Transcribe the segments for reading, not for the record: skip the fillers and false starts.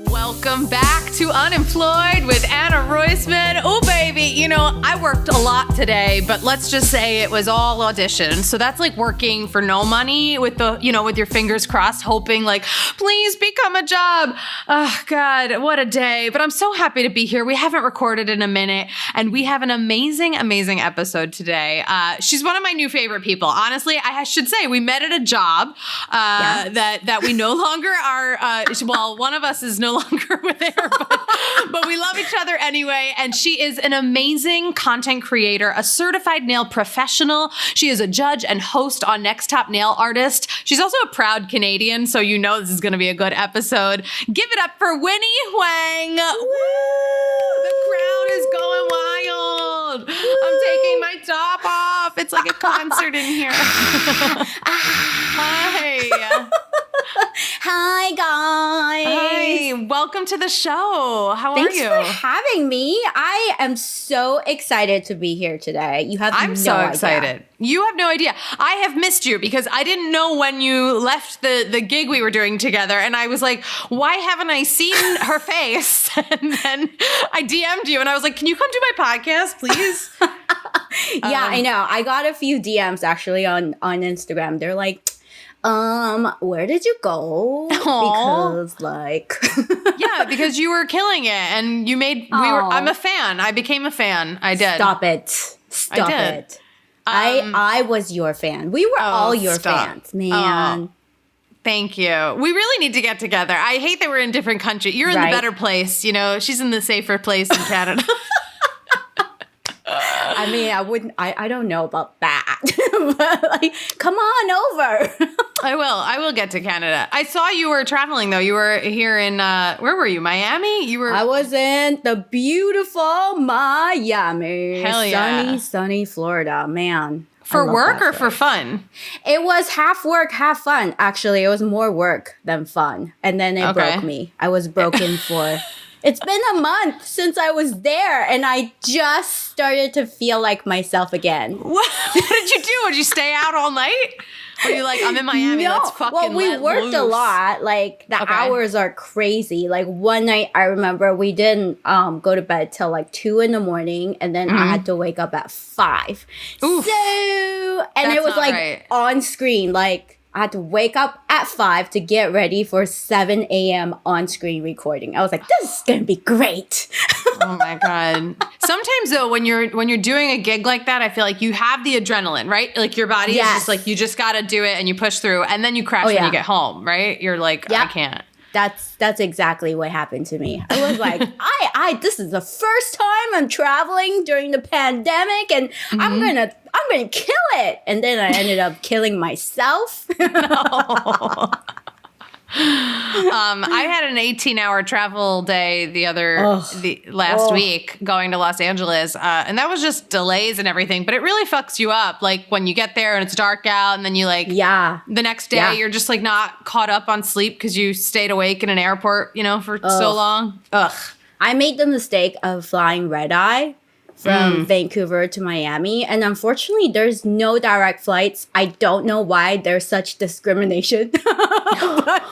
Welcome back to Unemployed with Anna Roisman. Oh, baby, you know, I worked a lot today, but let's just say it was all auditions. So that's like working for no money with with your fingers crossed, hoping like, please become a job. Oh, God, what a day. But I'm so happy to be here. We haven't recorded in a minute, and we have an amazing, amazing episode today. She's one of my new favorite people. Honestly, I should say we met at a job that we no longer are, one of us is no longer with her, but we love each other anyway. And she is an amazing content creator, a certified nail professional. She is a judge and host on Next Top Nail Artist. She's also a proud Canadian, so you know this is going to be a good episode. Give it up for Winnie Huang. Woo! The crowd is going wild. Woo! I'm taking my top off. It's like a concert in here. Hi. Hi, guys. Hi. Welcome to the show. How are you? Thanks for having me. I am so excited to be here today. You have I'm no so idea. excited. You have no idea. I have missed you because I didn't know when you left the gig we were doing together. And I was like, why haven't I seen her face? And then I DM'd you and I was like, can you come do my podcast, please? Yeah, I know. I got a few DMs actually on Instagram. They're like, where did you go? Aww. Because Yeah, because you were killing it and I'm a fan. I became a fan. I did. Stop it. Stop it. I was your fan. We were all your fans, man. Oh, thank you. We really need to get together. I hate that we're in different countries. You're in the better place. You know, she's in the safer place in Canada. I mean, I don't know about that. But like, come on over. I will get to Canada. I saw you were traveling though. You were here in, where were you? Miami? I was in the beautiful Miami. Hell yeah. Sunny Florida, man. For work or for fun? It was half work, half fun. Actually, it was more work than fun. And then it broke me. I was broken for... It's been a month since I was there, and I just started to feel like myself again. What did you do? Did you stay out all night? Were you like, I'm in Miami, let's fucking we worked a lot. Like, the hours are crazy. Like, one night, I remember we didn't go to bed till like 2 a.m, and then I had to wake up at 5. Oof. And it was like on screen, like, I had to wake up at 5 to get ready for 7 a.m. on-screen recording. I was like, this is going to be great. Oh, my God. Sometimes, though, when you're doing a gig like that, I feel like you have the adrenaline, right? Like, your body is just like, you just got to do it, and you push through, and then you crash when you get home, right? You're like, I can't. That's exactly what happened to me. I was like, this is the first time I'm traveling during the pandemic, and I'm gonna kill it. And then I ended up killing myself. I had an 18-hour travel day last week going to Los Angeles, and that was just delays and everything. But it really fucks you up, like when you get there and it's dark out, and then you the next day you're just like not caught up on sleep because you stayed awake in an airport, for so long. Ugh. I made the mistake of flying red eye from Vancouver to Miami. And unfortunately, there's no direct flights. I don't know why there's such discrimination. But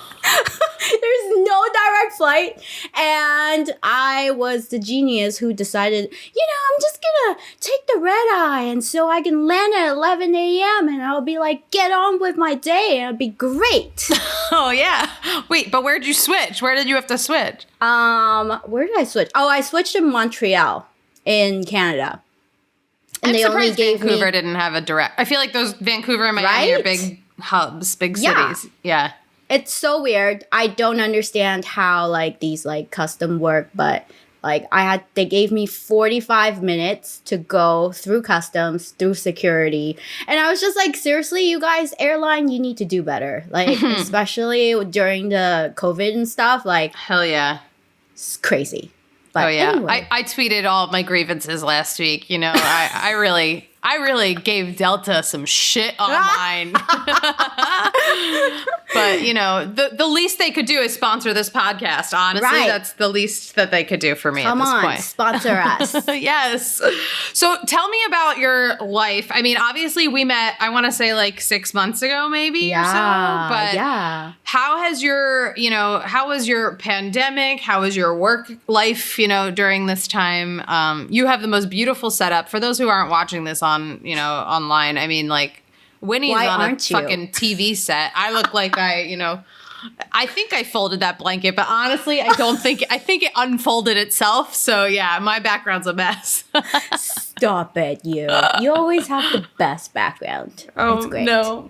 there's no direct flight. And I was the genius who decided, I'm just going to take the red eye. And so I can land at 11 a.m. and I'll be like, get on with my day. And it'll be great. Oh, yeah. Wait, but where'd you switch? Where did you have to switch? Where did I switch? Oh, I switched to Montreal in Canada. And I'm surprised Vancouver didn't have a direct. I feel like those Vancouver and Miami are big hubs, big cities. Yeah. It's so weird. I don't understand how like these like custom work, but like they gave me 45 minutes to go through customs, through security. And I was just like, seriously, you guys, airline, you need to do better. Like, especially during the COVID and stuff, like, hell yeah. It's crazy. But anyway. I tweeted all of my grievances last week. I I really gave Delta some shit online. But, you know, the least they could do is sponsor this podcast. Honestly, Right. that's the least that they could do for me Come at this on, point. sponsor us. Yes. So tell me about your life. I mean, obviously we met, I want to say like 6 months ago maybe or so. But yeah. how has how was your pandemic? How was your work life, during this time? You have the most beautiful setup. For those who aren't watching this online, I mean, like, Winnie's Why on a aren't you? fucking TV set. I look like I think I folded that blanket, but honestly, I think it unfolded itself. So yeah, my background's a mess. Stop it, you. You always have the best background. Oh, it's great. no.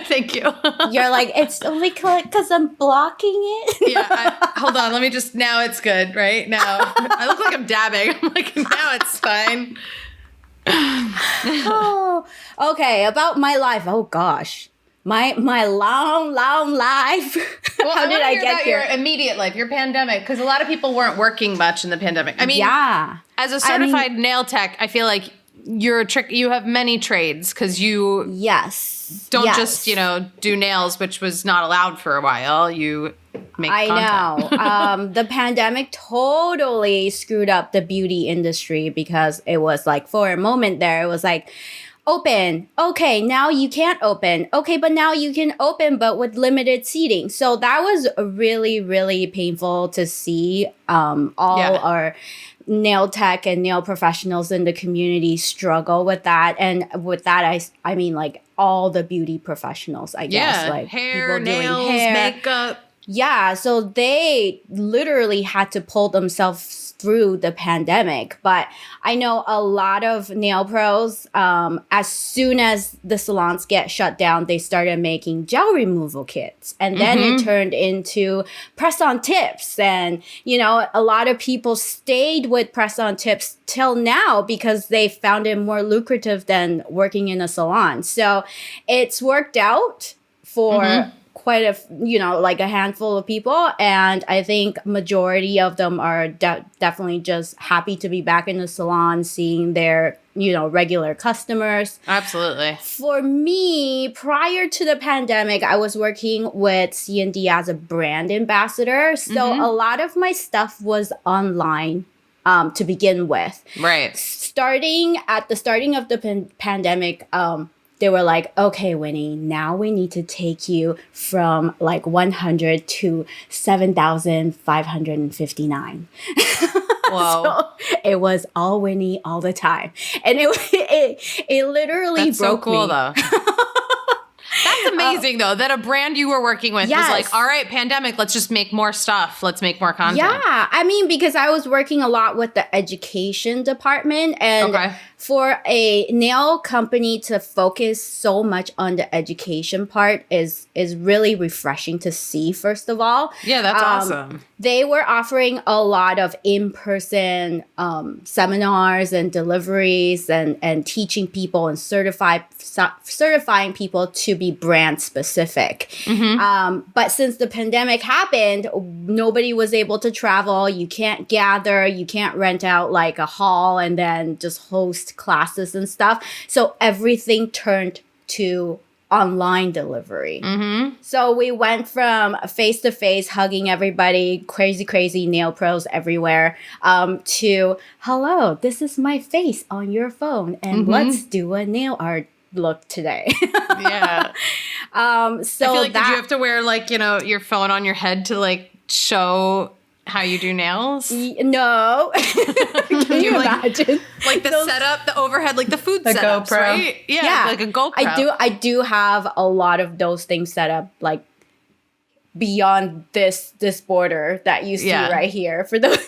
Thank you. You're like, it's only because I'm blocking it. Yeah, hold on. Let me now it's good, right? Now, I look like I'm dabbing. I'm like, now it's fine. Oh, okay. About my life. Oh gosh, my long life. Well, How did I get about here? your immediate life, your pandemic? Because a lot of people weren't working much in the pandemic. I mean, Yeah. as a certified nail tech, I feel like you have many trades because you Yes. don't Yes. just do nails, which was not allowed for a while. You make I content. know. The pandemic totally screwed up the beauty industry because it was like, for a moment there, it was like, open. Okay, now you can't open. Okay, but now you can open, but with limited seating. So that was really, really painful to see all our nail tech and nail professionals in the community struggle with that. And with that, I mean like all the beauty professionals, I guess. Like hair, people doing nails, hair. makeup. Yeah, so they literally had to pull themselves through the pandemic. But I know a lot of nail pros, as soon as the salons get shut down, they started making gel removal kits. And then it turned into press-on tips. And, a lot of people stayed with press-on tips till now because they found it more lucrative than working in a salon. So it's worked out for quite a handful of people, and I think majority of them are definitely just happy to be back in the salon, seeing their regular customers. Absolutely. For me, prior to the pandemic, I was working with C&D as a brand ambassador, so a lot of my stuff was online to begin with. Right. At the starting of the pandemic, they were like, okay, Winnie, now we need to take you from like 100 to 7,559. Whoa. So it was all Winnie all the time. And it literally That's broke so cool, me. though. That's amazing, though, that a brand you were working with was like, all right, pandemic, let's just make more stuff. Let's make more content. Yeah, I mean, because I was working a lot with the education department, and for a nail company to focus so much on the education part is really refreshing to see, first of all. Yeah, that's awesome. They were offering a lot of in-person seminars and deliveries and teaching people and certifying people to be brand specific. But since the pandemic happened, nobody was able to travel. You can't gather. You can't rent out like a hall and then just host classes and stuff. So everything turned to online delivery. So we went from face-to-face hugging everybody, crazy nail pros everywhere, to, hello, this is my face on your phone, and let's do a nail art look today. Yeah. So I feel like, did you have to wear like, your phone on your head to like show how you do nails? No. Can you imagine? Like the setup, the overhead, like the food The setups, GoPro. right? Yeah, like a GoPro. I do have a lot of those things set up, like beyond this border that you see right here. For those,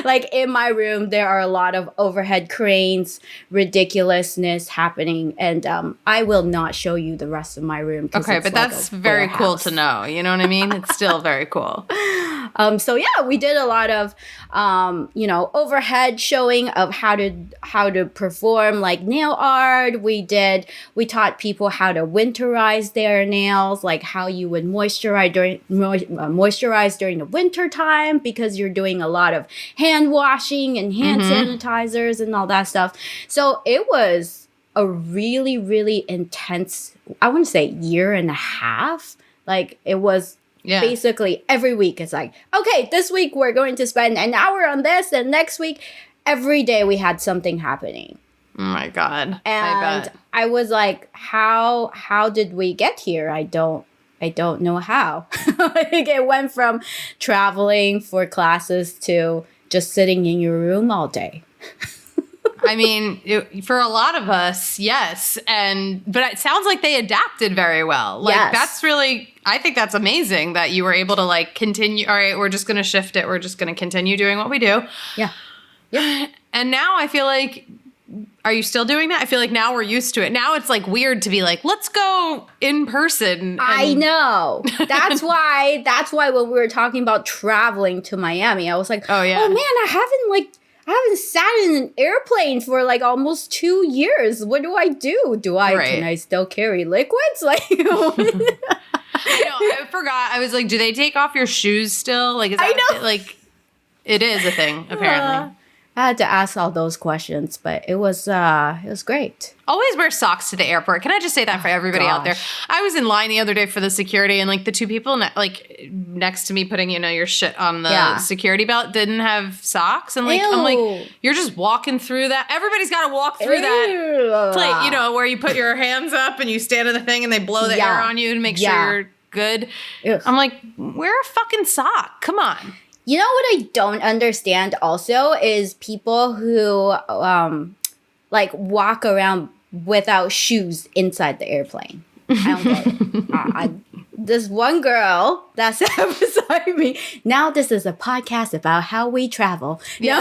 like in my room, there are a lot of overhead cranes, ridiculousness happening, and I will not show you the rest of my room. Okay, but that's very cool to know. You know what I mean? It's still very cool. So yeah, we did a lot of, overhead showing of how to perform like nail art. We taught people how to winterize their nails, like how you would moisturize during the winter time, because you're doing a lot of hand washing and hand sanitizers and all that stuff. So it was a really, really intense, I want to say year and a half. Like it was basically every week. It's like, okay, this week we're going to spend an hour on this, and next week, every day we had something happening. Oh my God. And I was like, how did we get here? I don't know how. Like it went from traveling for classes to just sitting in your room all day. I mean, for a lot of us, yes. But it sounds like they adapted very well. Like that's really, I think that's amazing that you were able to like continue. All right, we're just going to shift it. We're just going to continue doing what we do. Yeah. Yeah. And now I feel like, are you still doing that? I feel like now we're used to it. Now it's like weird to be like, let's go in person. I know. That's why when we were talking about traveling to Miami, I was like, oh man, I haven't sat in an airplane for like almost 2 years. What do I do? Can I still carry liquids? Like, I know, I forgot. I was like, do they take off your shoes still? Like, is that like, it is a thing, apparently. I had to ask all those questions, but it was great. Always wear socks to the airport. Can I just say that for everybody out there? I was in line the other day for the security, and like the two people next to me putting your shit on the security belt didn't have socks, and like I'm like, you're just walking through that. Everybody's got to walk through that plate, where you put your hands up and you stand in the thing and they blow the air on you to make sure you're good. Ugh. I'm like, wear a fucking sock. Come on. You know what I don't understand also is people who like walk around without shoes inside the airplane. I don't get it. This one girl that sat beside me. Now this is a podcast about how we travel. Yeah,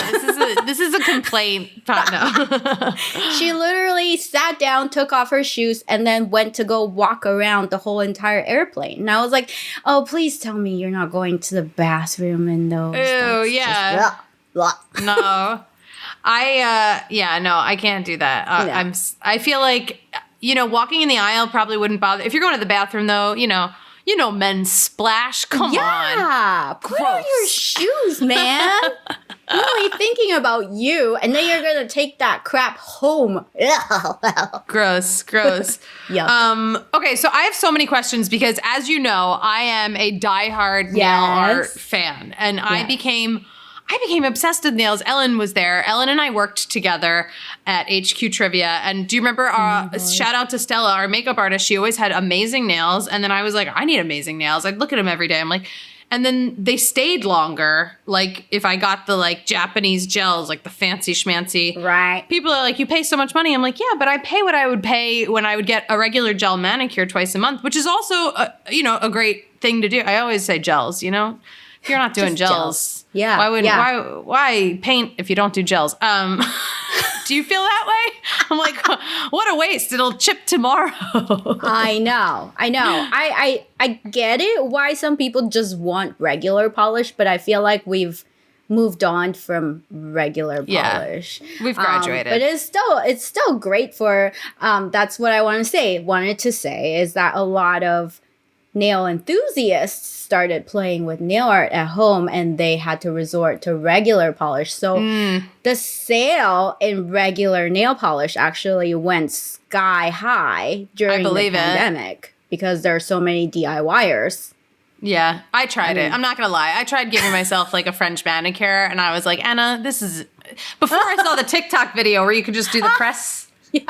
this is a complaint. No. She literally sat down, took off her shoes, and then went to go walk around the whole entire airplane. And I was like, "Oh, please tell me you're not going to the bathroom and those." Oh yeah. Blah, blah. No, I can't do that. I feel like walking in the aisle probably wouldn't bother. If you're going to the bathroom though, men's splash. Come on. Yeah. Put on your shoes, man. I'm only thinking about you, and then you're going to take that crap home. Gross. Yuck. Okay, so I have so many questions because, as you know, I am a diehard nail art fan, and I became obsessed with nails. Ellen was there. Ellen and I worked together at HQ Trivia. And do you remember, shout out to Stella, our makeup artist. She always had amazing nails. And then I was like, I need amazing nails. I'd look at them every day. I'm like, and then they stayed longer. Like if I got the like Japanese gels, like the fancy schmancy. Right. People are like, you pay so much money. I'm like, yeah, but I pay what I would pay when I would get a regular gel manicure twice a month, which is also, a great thing to do. I always say gels, if you're not doing gels. Yeah. Why paint if you don't do gels? Do you feel that way? I'm like, what a waste. It'll chip tomorrow. I know. I get it why some people just want regular polish, but I feel like we've moved on from regular polish. We've graduated. But it's still great for that's what I wanted to say is that a lot of nail enthusiasts started playing with nail art at home and they had to resort to regular polish. So the sale in regular nail polish actually went sky high during the pandemic because there are so many DIYers. Yeah, I tried it. I'm not going to lie. I tried giving myself like a French manicure and I was like, Anna, this is... Before I saw the TikTok video where you could just do the press. Yeah.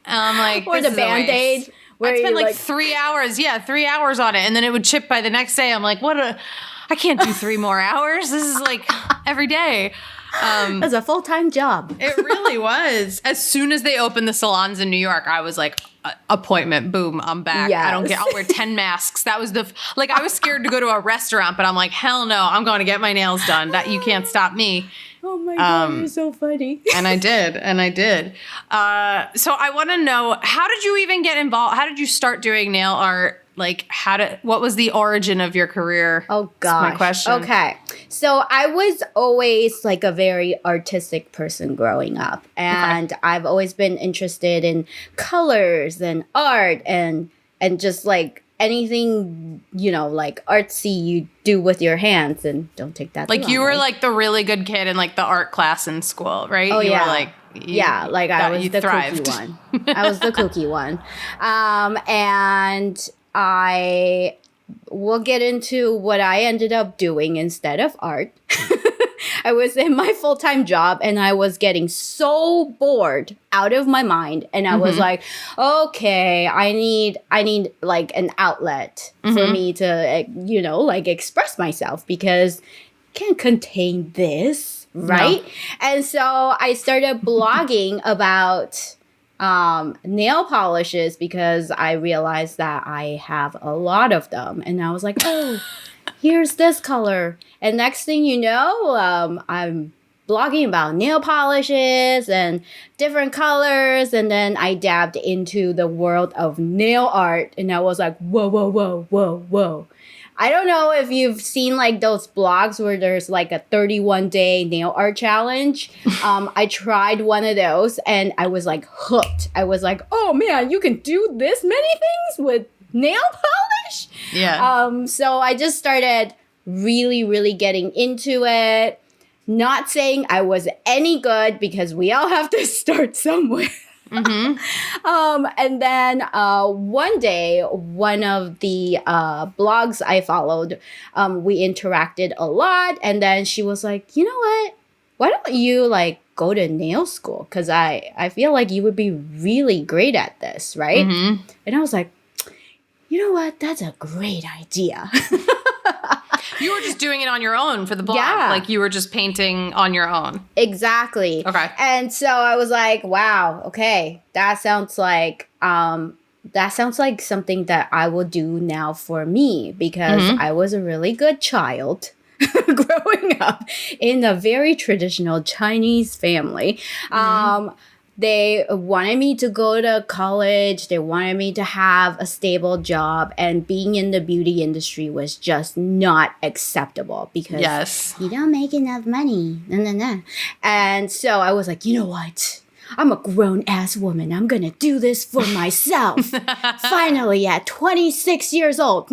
And I'm like, or the Band-Aid. I spent like 3 hours. Yeah, 3 hours on it. And then it would chip by the next day. I'm like, I can't do 3 more hours. This is like every day. That's a full-time job. It really was. As soon as they opened the salons in New York, I was like, appointment, boom, I'm back. Yes. I don't care. I'll wear 10 masks. That was I was scared to go to a restaurant, but I'm like, hell no, I'm going to get my nails done. That you can't stop me. Oh my God, you're so funny. And I did. So I want to know, how did you even get involved? How did you start doing nail art? Like, what was the origin of your career? Oh gosh. That's my question. Okay. So I was always like a very artistic person growing up. And I've always been interested in colors and art and just like anything, like artsy you do with your hands, and don't take that. Like you were like the really good kid in like the art class in school, right? Oh, you yeah. were like, I was the thrived. kooky one. I was the kooky one. And I will get into what I ended up doing instead of art. I was in my full-time job and I was getting so bored out of my mind. And I was like, okay, I need like an outlet for me to, like express myself, because I can't contain this, right? No. And so I started blogging about nail polishes, because I realized that I have a lot of them. And I was like, oh, here's this color. And next thing you know, I'm blogging about nail polishes and different colors. And then I dabbed into the world of nail art. And I was like, whoa, whoa, whoa, whoa, whoa. I don't know if you've seen like those blogs where there's like a 31-day nail art challenge. I tried one of those and I was like hooked. I was like, oh man, you can do this many things with nail polish? Yeah. So I just started really, really getting into it. Not saying I was any good, because we all have to start somewhere. And then one day, one of the blogs I followed, we interacted a lot. And then she was like, you know what? Why don't you like go to nail school? Because I feel like you would be really great at this, right? And I was like, you know what? That's a great idea. You were just doing it on your own for the blog. Yeah. Like you were just painting on your own. Exactly. Okay. And so I was like, wow, okay, that sounds like something that I will do now for me, because I was a really good child growing up in a very traditional Chinese family. They wanted me to go to college. They wanted me to have a stable job. And being in the beauty industry was just not acceptable, because you don't make enough money. And so I was like, you know what? I'm a grown-ass woman. I'm going to do this for myself. Finally, at 26 years old.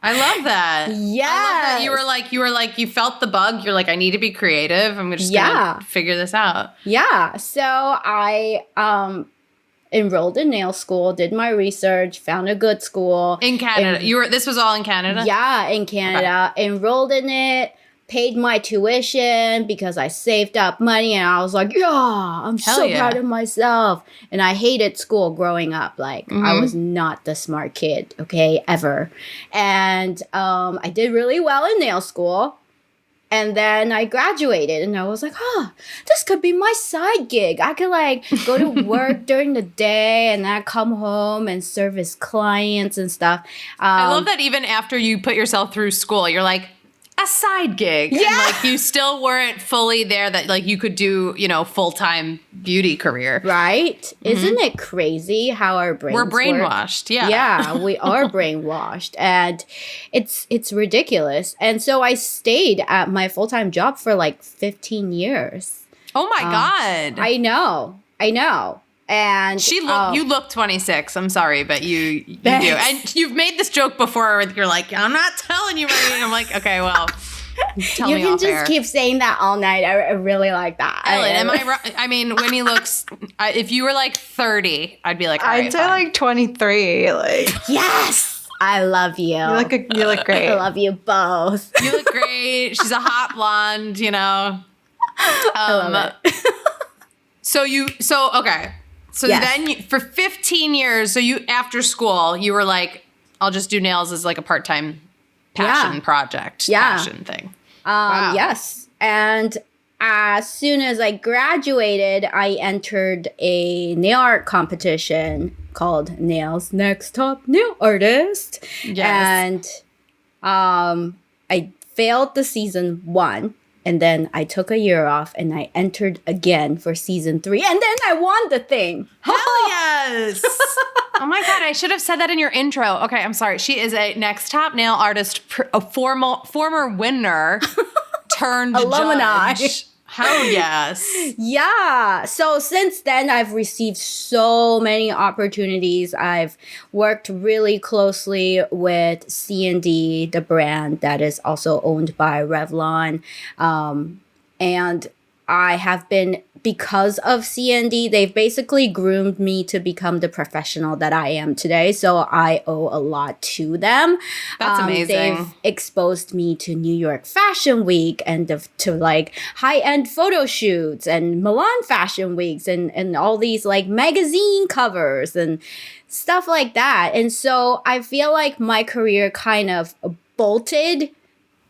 I love that. Yeah. I love that you felt the bug. You're like, I need to be creative. I'm just going to figure this out. Yeah. So I enrolled in nail school, did my research, found a good school. In Canada. This was all in Canada? Yeah, in Canada. Okay. Enrolled in it, paid my tuition because I saved up money, and I was like, yeah, I'm proud of myself. And I hated school growing up. Like, I was not the smart kid, okay, ever. And I did really well in nail school. And then I graduated, and I was like, this could be my side gig. I could like go to work during the day, and then come home and service clients and stuff. I love that even after you put yourself through school, you're like, a side gig. Yeah. And like you still weren't fully there that like you could do, full-time beauty career. Right? Isn't it crazy how our brains We're brainwashed. Work? Yeah, we are brainwashed, and it's ridiculous. And so I stayed at my full-time job for like 15 years. Oh my God. I know. And you look 26. I'm sorry, but you do. And you've made this joke before where you're like, I'm not telling you, right? And I'm like, okay, well, tell me you can off just air. keep saying that all night. I really like that. Ellen, am I wrong? I mean, Winnie looks. If you were like 30, I'd be like, all right, I'd say like 23. Like yes. I love you. You look great. I love you both. You look great. She's a hot blonde, I love it. Okay. So then for 15 years, after school, you were like, I'll just do nails as like a part-time passion project, passion thing. Wow. Yes. And as soon as I graduated, I entered a nail art competition called Nails Next Top Nail Artist. Yes. And I failed the season 1. And then I took a year off and I entered again for season 3. And then I won the thing. Hell yes. Oh my God, I should have said that in your intro. Okay, I'm sorry. She is a Next Top Nail Artist, a former winner turned alumni. Judge. How yes. Yeah. So since then, I've received so many opportunities. I've worked really closely with C&D, the brand that is also owned by Revlon. And I have been, because of C&D, they've basically groomed me to become the professional that I am today. So I owe a lot to them. That's amazing. They've exposed me to New York Fashion Week and to like high-end photo shoots and Milan Fashion Weeks and all these like magazine covers and stuff like that. And so I feel like my career kind of bolted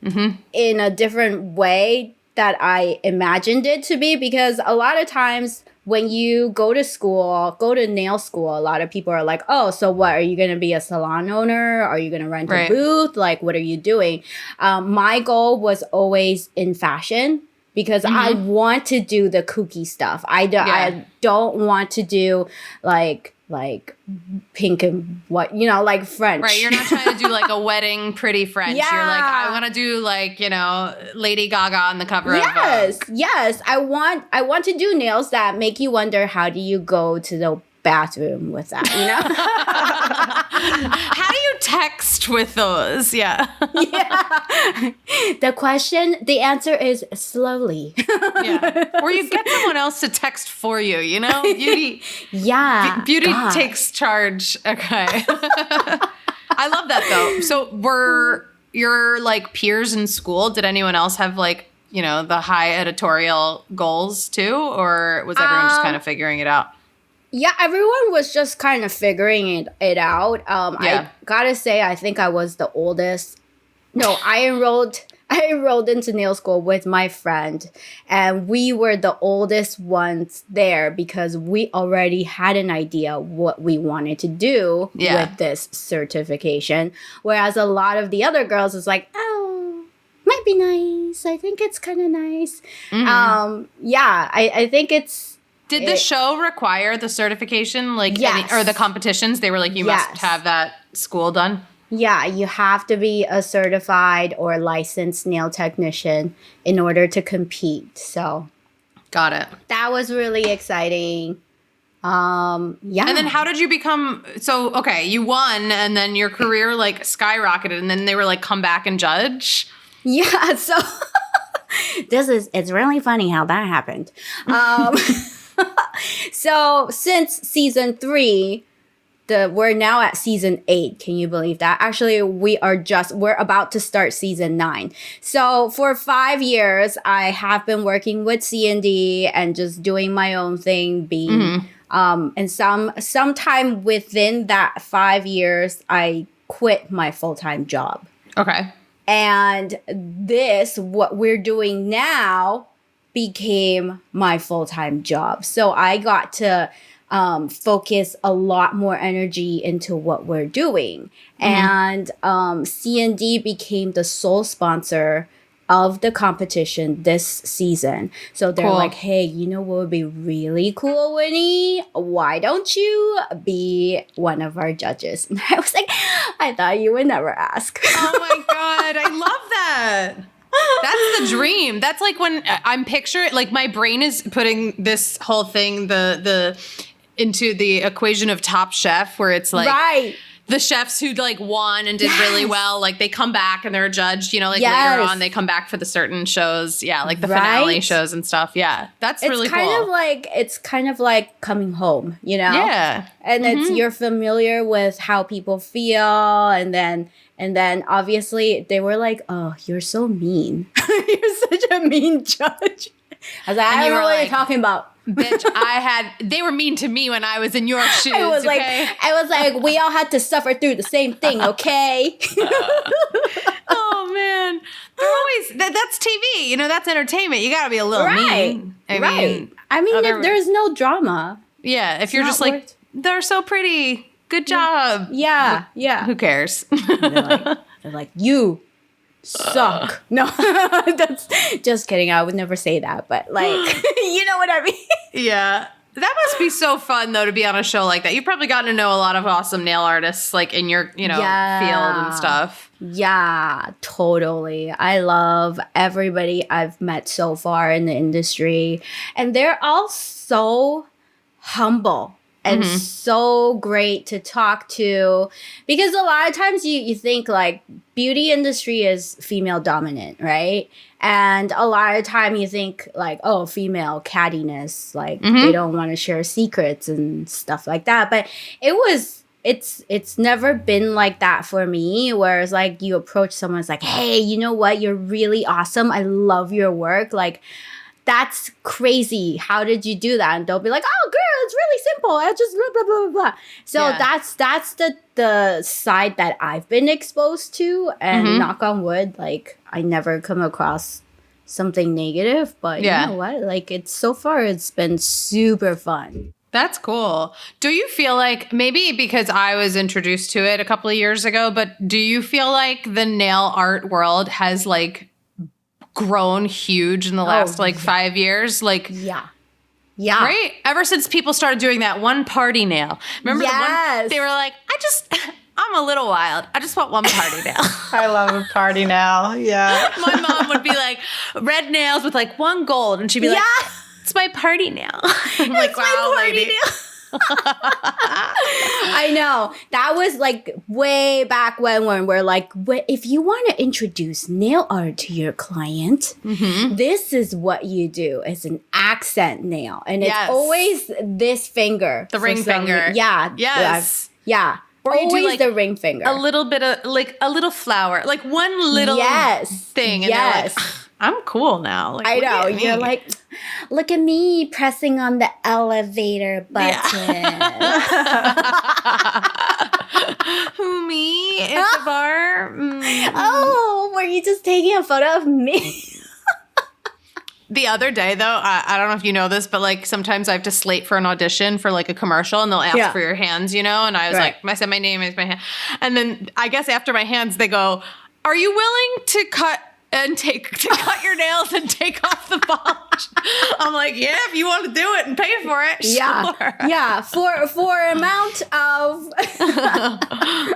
in a different way that I imagined it to be, because a lot of times when you go to nail school, a lot of people are like, oh, so what? Are you going to be a salon owner? Are you going to rent a booth? Like, what are you doing? My goal was always in fashion because I want to do the kooky stuff. I don't want to do like pink and what, like French. Right, you're not trying to do like a wedding pretty French. Yeah. You're like, I want to do like, Lady Gaga on the cover of Vogue. Yes. I want to do nails that make you wonder, how do you go to the bathroom with that, How do you text with those? Yeah. Yeah. The answer is slowly. Yeah. Or you get someone else to text for you, Beauty. Yeah. Beauty takes charge. Okay. I love that though. So were your like peers in school, did anyone else have like, the high editorial goals too? Or was everyone just kind of figuring it out? Yeah, everyone was just kind of figuring it out. I gotta say, I think I was the oldest. No, I enrolled into nail school with my friend, and we were the oldest ones there because we already had an idea what we wanted to do with this certification. Whereas a lot of the other girls is like, oh, might be nice. I think it's kind of nice. I think it's. Did the show require the certification, like, yes. or the competitions? They were like, you must have that school done? Yeah, you have to be a certified or licensed nail technician in order to compete. So, got it. That was really exciting. And then how did you become, so, okay, you won, and then your career, like, skyrocketed, and then they were like, come back and judge? Yeah, so, it's really funny how that happened. So since season 3, we're now at season 8. Can you believe that? Actually, we're about to start season 9. So for 5 years, I have been working with C&D and just doing my own thing, and sometime within that 5 years, I quit my full-time job. Okay. And what we're doing now, became my full-time job. So I got to focus a lot more energy into what we're doing. And C&D became the sole sponsor of the competition this season. So they're like, hey, you know what would be really cool, Winnie? Why don't you be one of our judges? And I was like, I thought you would never ask. Oh my God, I love that. That's the dream. That's like when I'm picturing, like my brain is putting this whole thing into the equation of Top Chef, where it's like the chefs who like won and did really well, like they come back and they're judged, later on they come back for the certain shows. Yeah, like the finale shows and stuff. Yeah, that's really cool. It's kind of like coming home, Yeah. And you're familiar with how people feel, and then obviously they were like, oh, you're so mean. You're such a mean judge. I was like, I don't know what you're talking about. Bitch, they were mean to me when I was in your shoes. I was like, we all had to suffer through the same thing, okay? Oh man. They're always, that's TV, that's entertainment. You gotta be a little mean. I mean, if there's no drama. Yeah, if you're just like, they're so pretty. Good job. Yeah. Who cares? They're like, you suck. No, that's just kidding. I would never say that, but like, you know what I mean? Yeah. That must be so fun, though, to be on a show like that. You've probably gotten to know a lot of awesome nail artists, like in your, field and stuff. Yeah, totally. I love everybody I've met so far in the industry. And they're all so humble and so great to talk to, because a lot of times you think like beauty industry is female dominant, right? And a lot of time you think like, oh, female cattiness, like they don't want to share secrets and stuff like that. But it's never been like that for me, whereas like you approach someone, it's like, hey, you know what? You're really awesome. I love your work. Like, that's crazy. How did you do that? And they'll be like, oh, girl, it's really simple. I just blah, blah, blah, blah. So that's the side that I've been exposed to. And knock on wood, like, I never come across something negative. But you know what? Like, it's been super fun. That's cool. Do you feel like, maybe because I was introduced to it a couple of years ago, but do you feel like the nail art world has like grown huge in the last 5 years? Like, yeah, right? Ever since people started doing that one party nail. Remember the one, they were like, I'm a little wild. I just want one party nail. I love a party nail. Yeah. My mom would be like, red nails with like one gold. And she'd be like, it's my party nail. I'm like, wow, lady. I know. That was like way back when we're like, if you want to introduce nail art to your client, this is what you do. It's an accent nail. And it's always this finger. The ring finger. Yeah. Yes. Yeah. Or you always do like the ring finger. A little bit of like a little flower. Like one little thing. And they're like, I'm cool now. Like, I know. You're like, look at me pressing on the elevator button. Who, me? At the bar? Oh, were you just taking a photo of me? The other day, though, I don't know if you know this, but like sometimes I have to slate for an audition for like a commercial and they'll ask for your hands, and I was like, I said my name is my hand. And then I guess after my hands, they go, are you willing to cut your nails and take off the polish? I'm like, yeah, if you want to do it and pay for it, sure. Yeah, for amount of.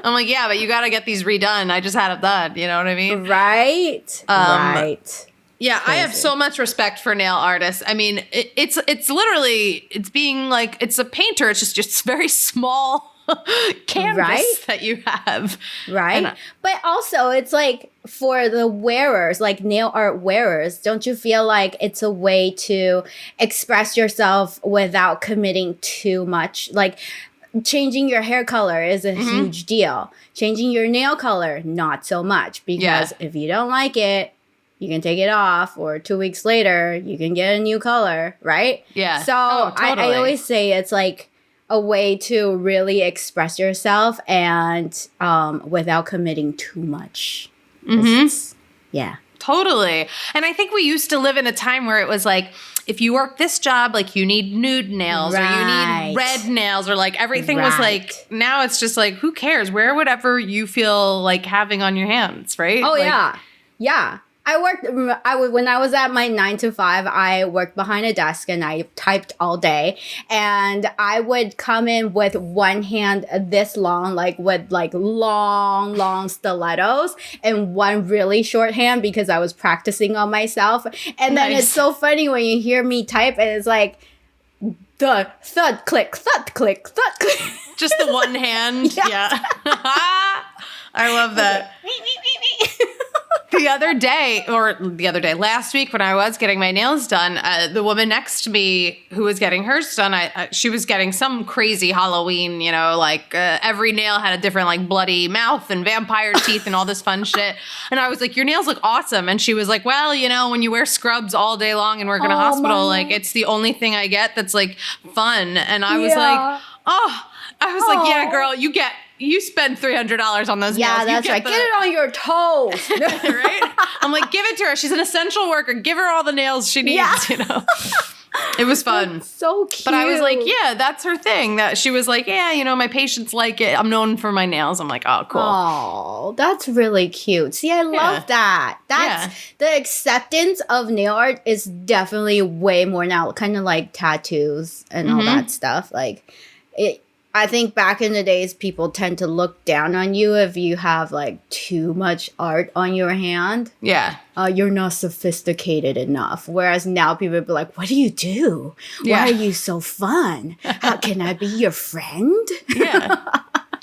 I'm like, yeah, but you got to get these redone. I just had it done. You know what I mean? Right. Right. Yeah, crazy. I have so much respect for nail artists. I mean, it's literally, it's being like, it's a painter. It's just very small canvas that you have. Right. But also it's like for the wearers, like nail art wearers, don't you feel like it's a way to express yourself without committing too much? Like changing your hair color is a huge deal. Changing your nail color, not so much. Because if you don't like it, you can take it off, or 2 weeks later, you can get a new color, right? Yeah. So totally. I always say it's like a way to really express yourself and without committing too much. Yeah. Totally. And I think we used to live in a time where it was like, if you work this job, like you need nude nails or you need red nails, or like everything was like, now it's just like, who cares? Wear whatever you feel like having on your hands, right? Oh, like, yeah. When I was at my 9 to 5, I worked behind a desk and I typed all day. And I would come in with one hand this long, like with like long stilettos, and one really short hand because I was practicing on myself. And then it's so funny when you hear me type and it's like, the thud click, thud click, thud click. Just the one hand. Yeah. I love that. Last week when I was getting my nails done, the woman next to me who was getting hers done, she was getting some crazy Halloween, every nail had a different like bloody mouth and vampire teeth and all this fun shit. And I was like, your nails look awesome. And she was like, well, when you wear scrubs all day long and work in a hospital, like it's the only thing I get that's like fun. And I was like, yeah, girl, you spend $300 on those nails. Yeah, that's right. Get it on your toes. Right? I'm like, give it to her. She's an essential worker. Give her all the nails she needs, It was fun. So cute. But I was like, yeah, that's her thing. That she was like, yeah, my patients like it. I'm known for my nails. I'm like, oh, cool. Oh, that's really cute. See, I love that. That's the acceptance of nail art is definitely way more now, kind of like tattoos and all that stuff. Like it. I think back in the days, people tend to look down on you if you have like too much art on your hand. Yeah. You're not sophisticated enough. Whereas now people be like, what do you do? Why are you so fun? How can I be your friend? Yeah.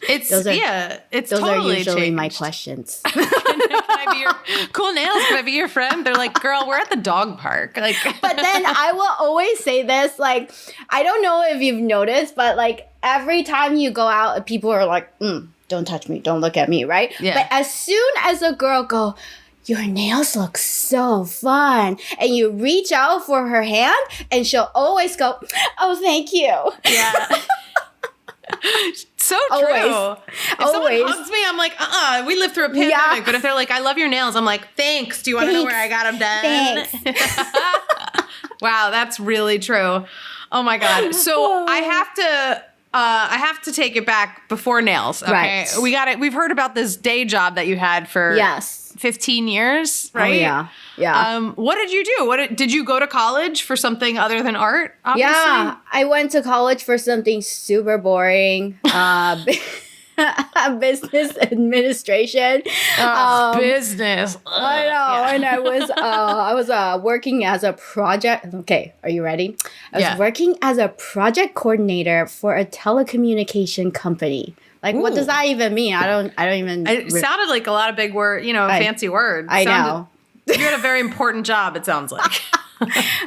It's those totally are usually changed. my questions. Can I be your cool nails? Can I be your friend? They're like, girl, we're at the dog park. Like, But then I will always say this, like, I don't know if you've noticed, but like every time you go out, people are like, don't touch me, don't look at me, right? Yeah. But as soon as a girl go, your nails look so fun, and you reach out for her hand, and she'll always go, oh, thank you. Yeah. So true. If someone hugs me, I'm like, we lived through a pandemic. Yeah. But if they're like, I love your nails, I'm like, thanks. Do you want to know where I got them done? Thanks. Wow, that's really true. Oh my God. So I have to take it back before nails. Okay. Right. We've heard about this day job that you had for 15 years, right? Oh, yeah. Yeah. What did you do? Did you go to college for something other than art? Obviously? Yeah, I went to college for something super boring. Business administration. Business. I know, and I was working as a project. Okay, are you ready? I was working as a project coordinator for a telecommunication company. Like, what does that even mean? I don't even. It sounded like a lot of big word, fancy words. I know. You had a very important job. It sounds like.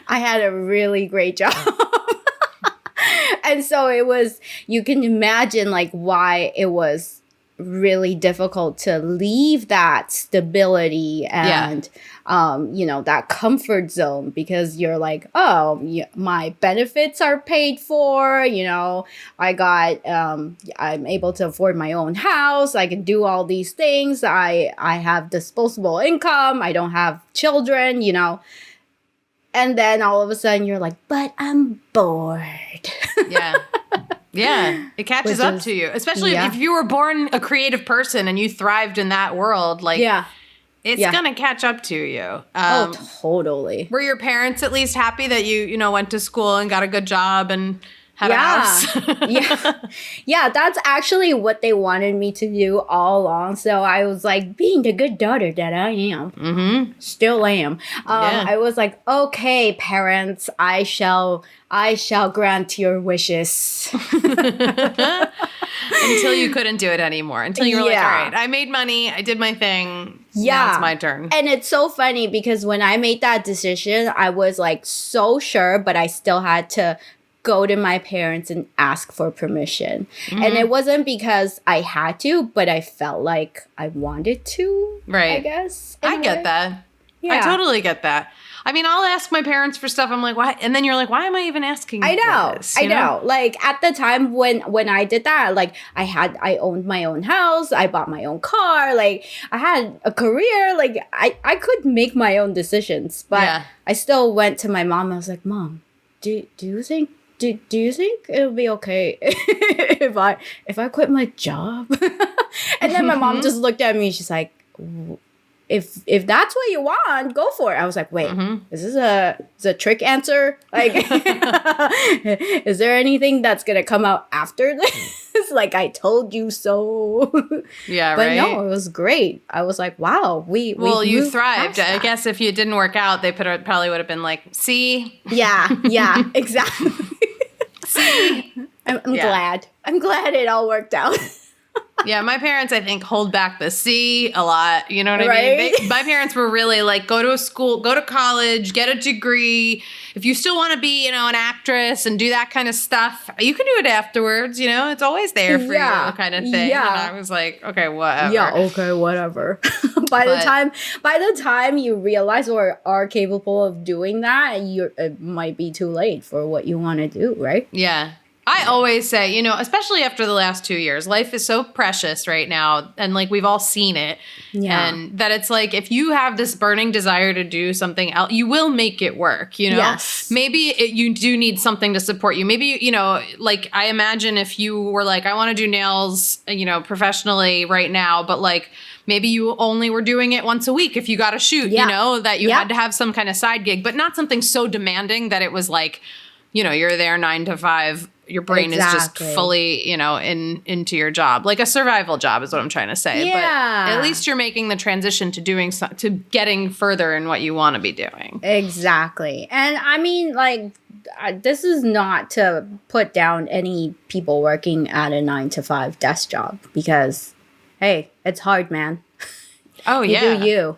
I had a really great job. And so it was, you can imagine like why it was really difficult to leave that stability and, that comfort zone, because you're like, my benefits are paid for, I'm able to afford my own house. I can do all these things. I have disposable income. I don't have children, And then all of a sudden you're like, but I'm bored. Yeah. Yeah. It catches up to you. Especially if you were born a creative person and you thrived in that world. Like, it's going to catch up to you. Totally. Were your parents at least happy that you went to school and got a good job and had a house? Yeah, that's actually what they wanted me to do all along. So I was like, being the good daughter that I am, still am. I was like, okay, parents, I shall grant your wishes. Until you couldn't do it anymore. Until you were like, all right, I made money, I did my thing. Now it's my turn. And it's so funny because when I made that decision, I was like so sure, but I still had to go to my parents and ask for permission. And it wasn't because I had to, but I felt like I wanted to, I guess. I get that. Yeah. I totally get that. I mean, I'll ask my parents for stuff. I'm like, why? And then you're like, why am I even asking for this? I know. Like at the time when I did that, like I owned my own house. I bought my own car. Like I had a career. Like I could make my own decisions. But I still went to my mom. I was like, Mom, do you think it'll be okay if I quit my job? And then my mom just looked at me. She's like, if that's what you want, go for it. I was like, wait, is this a trick answer? Like, is there anything that's gonna come out after this? Like, I told you so. Yeah, but no, it was great. I was like, wow, you thrived. I guess if you didn't work out, they probably would have been like, see? Yeah, exactly. See? I'm glad. I'm glad it all worked out. Yeah, my parents, I think, hold back the C a lot. You know what I mean? My parents were really like, go to school, go to college, get a degree. If you still want to be, an actress and do that kind of stuff, you can do it afterwards. It's always there for you, kind of thing. Yeah. And I was like, okay, whatever. Yeah, okay, whatever. By the time you realize or are capable of doing that, it might be too late for what you want to do, right? Yeah. I always say, especially after the last 2 years, life is so precious right now. And like, we've all seen it. Yeah. And that it's like, if you have this burning desire to do something else, you will make it work, Yes. Maybe you do need something to support you. Maybe, like, I imagine if you were like, I want to do nails, professionally right now, but like, maybe you only were doing it once a week if you got a shoot, that you had to have some kind of side gig, but not something so demanding that it was like, you're there 9 to 5. Your brain is just fully, into your job. Like a survival job is what I'm trying to say. Yeah. But at least you're making the transition to getting further in what you want to be doing. Exactly. And I mean, like, this is not to put down any people working at a 9 to 5 desk job because, hey, it's hard, man. Oh, You do you.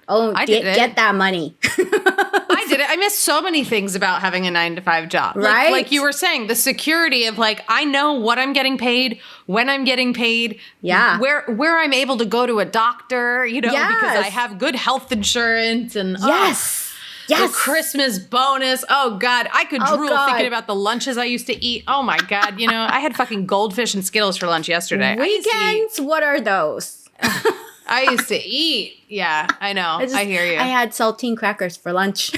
Oh, get that money. I did it. I miss so many things about having a 9 to 5 job. Right? Like you were saying, the security of like, I know what I'm getting paid, when I'm getting paid. Yeah. Where I'm able to go to a doctor, because I have good health insurance and Yes. the Christmas bonus. Oh God, I could drool thinking about the lunches I used to eat. Oh my God, I had fucking goldfish and Skittles for lunch yesterday. Weekends, what are those? I used to eat. Yeah, I know. I hear you. I had saltine crackers for lunch.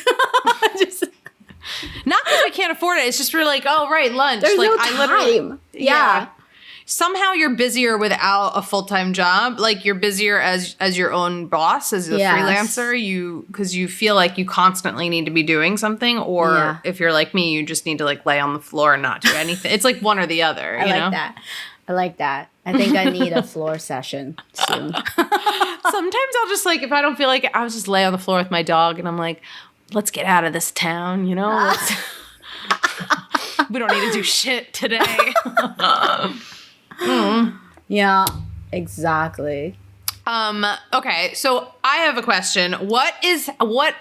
Not because we can't afford it. It's just we're like, oh, right, lunch. There's like no I time. Yeah. Somehow you're busier without a full-time job. Like you're busier as your own boss, as a freelancer. Because you feel like you constantly need to be doing something. Or if you're like me, you just need to like lay on the floor and not do anything. It's like one or the other. I like that. I think I need a floor session soon. Sometimes I'll just like, if I don't feel like it, I'll just lay on the floor with my dog and I'm like, let's get out of this town, we don't need to do shit today. Yeah, exactly. Okay, so I have a question.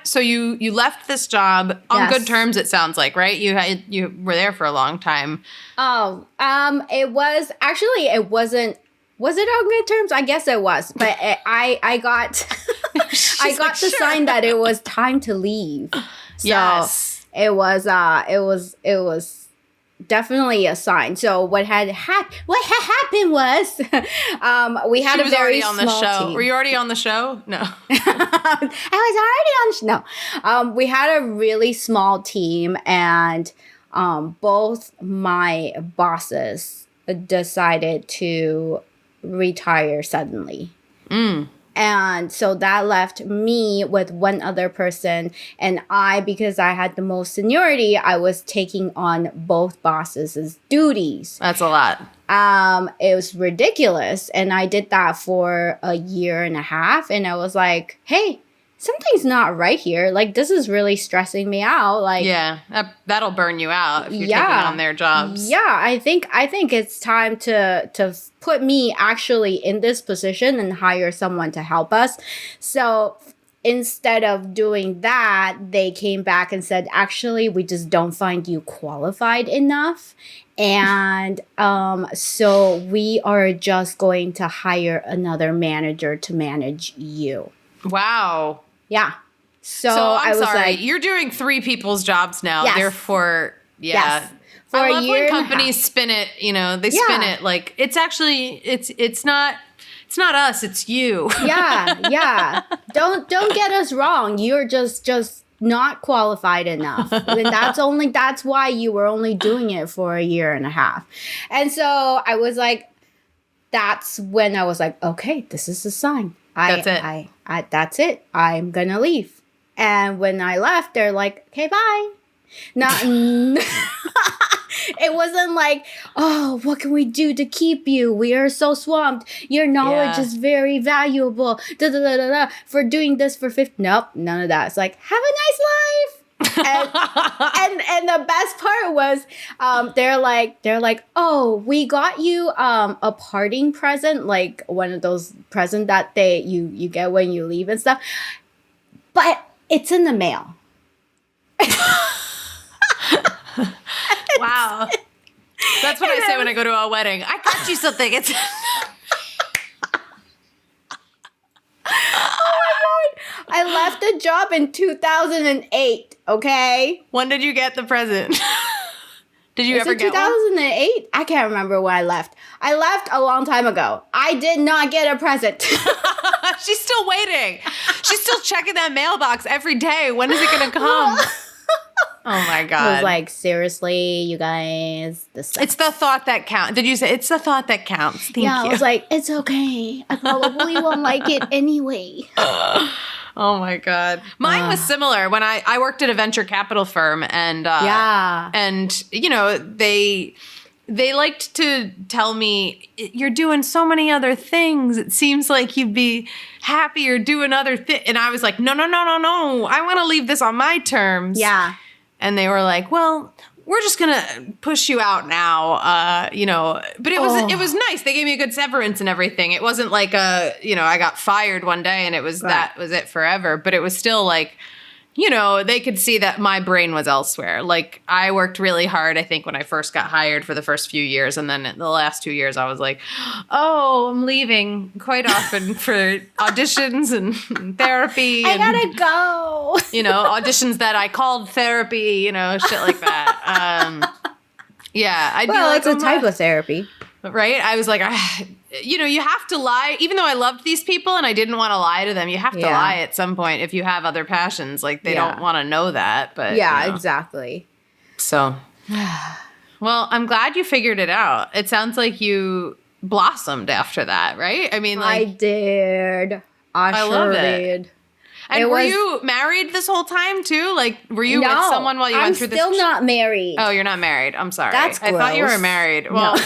So you left this job on good terms, it sounds like, right? You were there for a long time. Oh, it wasn't. Was it on good terms? I guess it was, but I got I got the sign that it was time to leave. So yes. It was definitely a sign. So what had happened was we had a very small team. Were you already on the show? No. I was already on the show. No. We had a really small team and both my bosses decided to retire suddenly. And so that left me with one other person. And because I had the most seniority, I was taking on both bosses' duties. That's a lot. It was ridiculous. And I did that for a year and a half. And I was like, hey, something's not right here. Like, this is really stressing me out. Like, yeah, that'll burn you out if you're taking on their jobs. Yeah, I think it's time to put me actually in this position and hire someone to help us. So instead of doing that, they came back and said, actually, we just don't find you qualified enough. And so we are just going to hire another manager to manage you. Wow. Yeah. So I'm sorry. like, you're doing 3 people's jobs now. Yes. Therefore, yeah. Yes. For I a love year when and a companies half. spin it, they spin it like it's actually it's not us, it's you. Yeah. Don't get us wrong. You're just not qualified enough. And that's why you were only doing it for a year and a half. And so I was like, that's when I was like, okay, this is a sign. That's it. I'm gonna leave. And when I left, they're like, okay, bye. It wasn't like, oh, what can we do to keep you? We are so swamped. Your knowledge is very valuable. For doing this for 50. Nope, none of that. It's like, have a nice life. and the best part was they're like, oh, we got you a parting present, like one of those presents that you get when you leave and stuff, but it's in the mail. Wow. That's what I say when I go to a wedding. I got you something. It's Oh my God. I left the job in 2008, okay? When did you get the present? Did you Is ever it get one? 2008? I can't remember when I left. I left a long time ago. I did not get a present. She's still waiting. She's still checking that mailbox every day. When is it going to come? Oh my God. I was like, seriously, you guys, this sucks. It's the thought that counts. Did you say it's the thought that counts? Thank you. I was like, it's okay. I probably won't like it anyway. Oh my God. Mine was similar when I worked at a venture capital firm and and you know, they liked to tell me, you're doing so many other things. It seems like you'd be happier doing other things. And I was like, no. I want to leave this on my terms. Yeah. And they were like, well, we're just going to push you out now, you know. But it was nice. They gave me a good severance and everything. It wasn't like I got fired one day and it was that was it forever. But it was still like, you know, they could see that my brain was elsewhere. Like, I worked really hard, I think, when I first got hired for the first few years. And then the last 2 years, I was like, oh, I'm leaving quite often for auditions and therapy. I gotta go. You know, auditions that I called therapy, you know, shit like that. Yeah. I'd be like, it's a type of therapy. Right? I was like, you know, you have to lie. Even though I loved these people and I didn't want to lie to them, you have to lie at some point if you have other passions. Like, they don't want to know that. But yeah, you know. exactly. So, well, I'm glad you figured it out. It sounds like you blossomed after that, right? I mean, like, I did. I sure love it. did. And were you married this whole time too? Like, were you with someone while you went through this? I'm still not married. Oh, you're not married. I'm sorry. That's gross. I thought you were married. Well, No.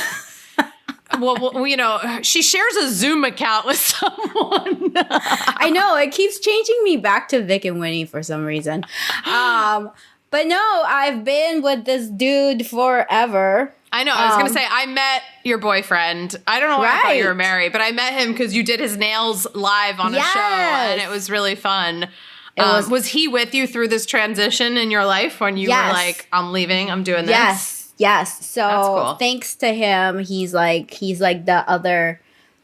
well, you know, she shares a Zoom account with someone. I know. It keeps changing me back to Vic and Winnie for some reason. But no, I've been with this dude forever. I know. I was going to say, I met your boyfriend. I don't know why I thought you were married, but I met him because you did his nails live on a show, and it was really fun. Was he with you through this transition in your life when you were like, I'm leaving, I'm doing this? Yes. So that's cool. Thanks to him, he's like the other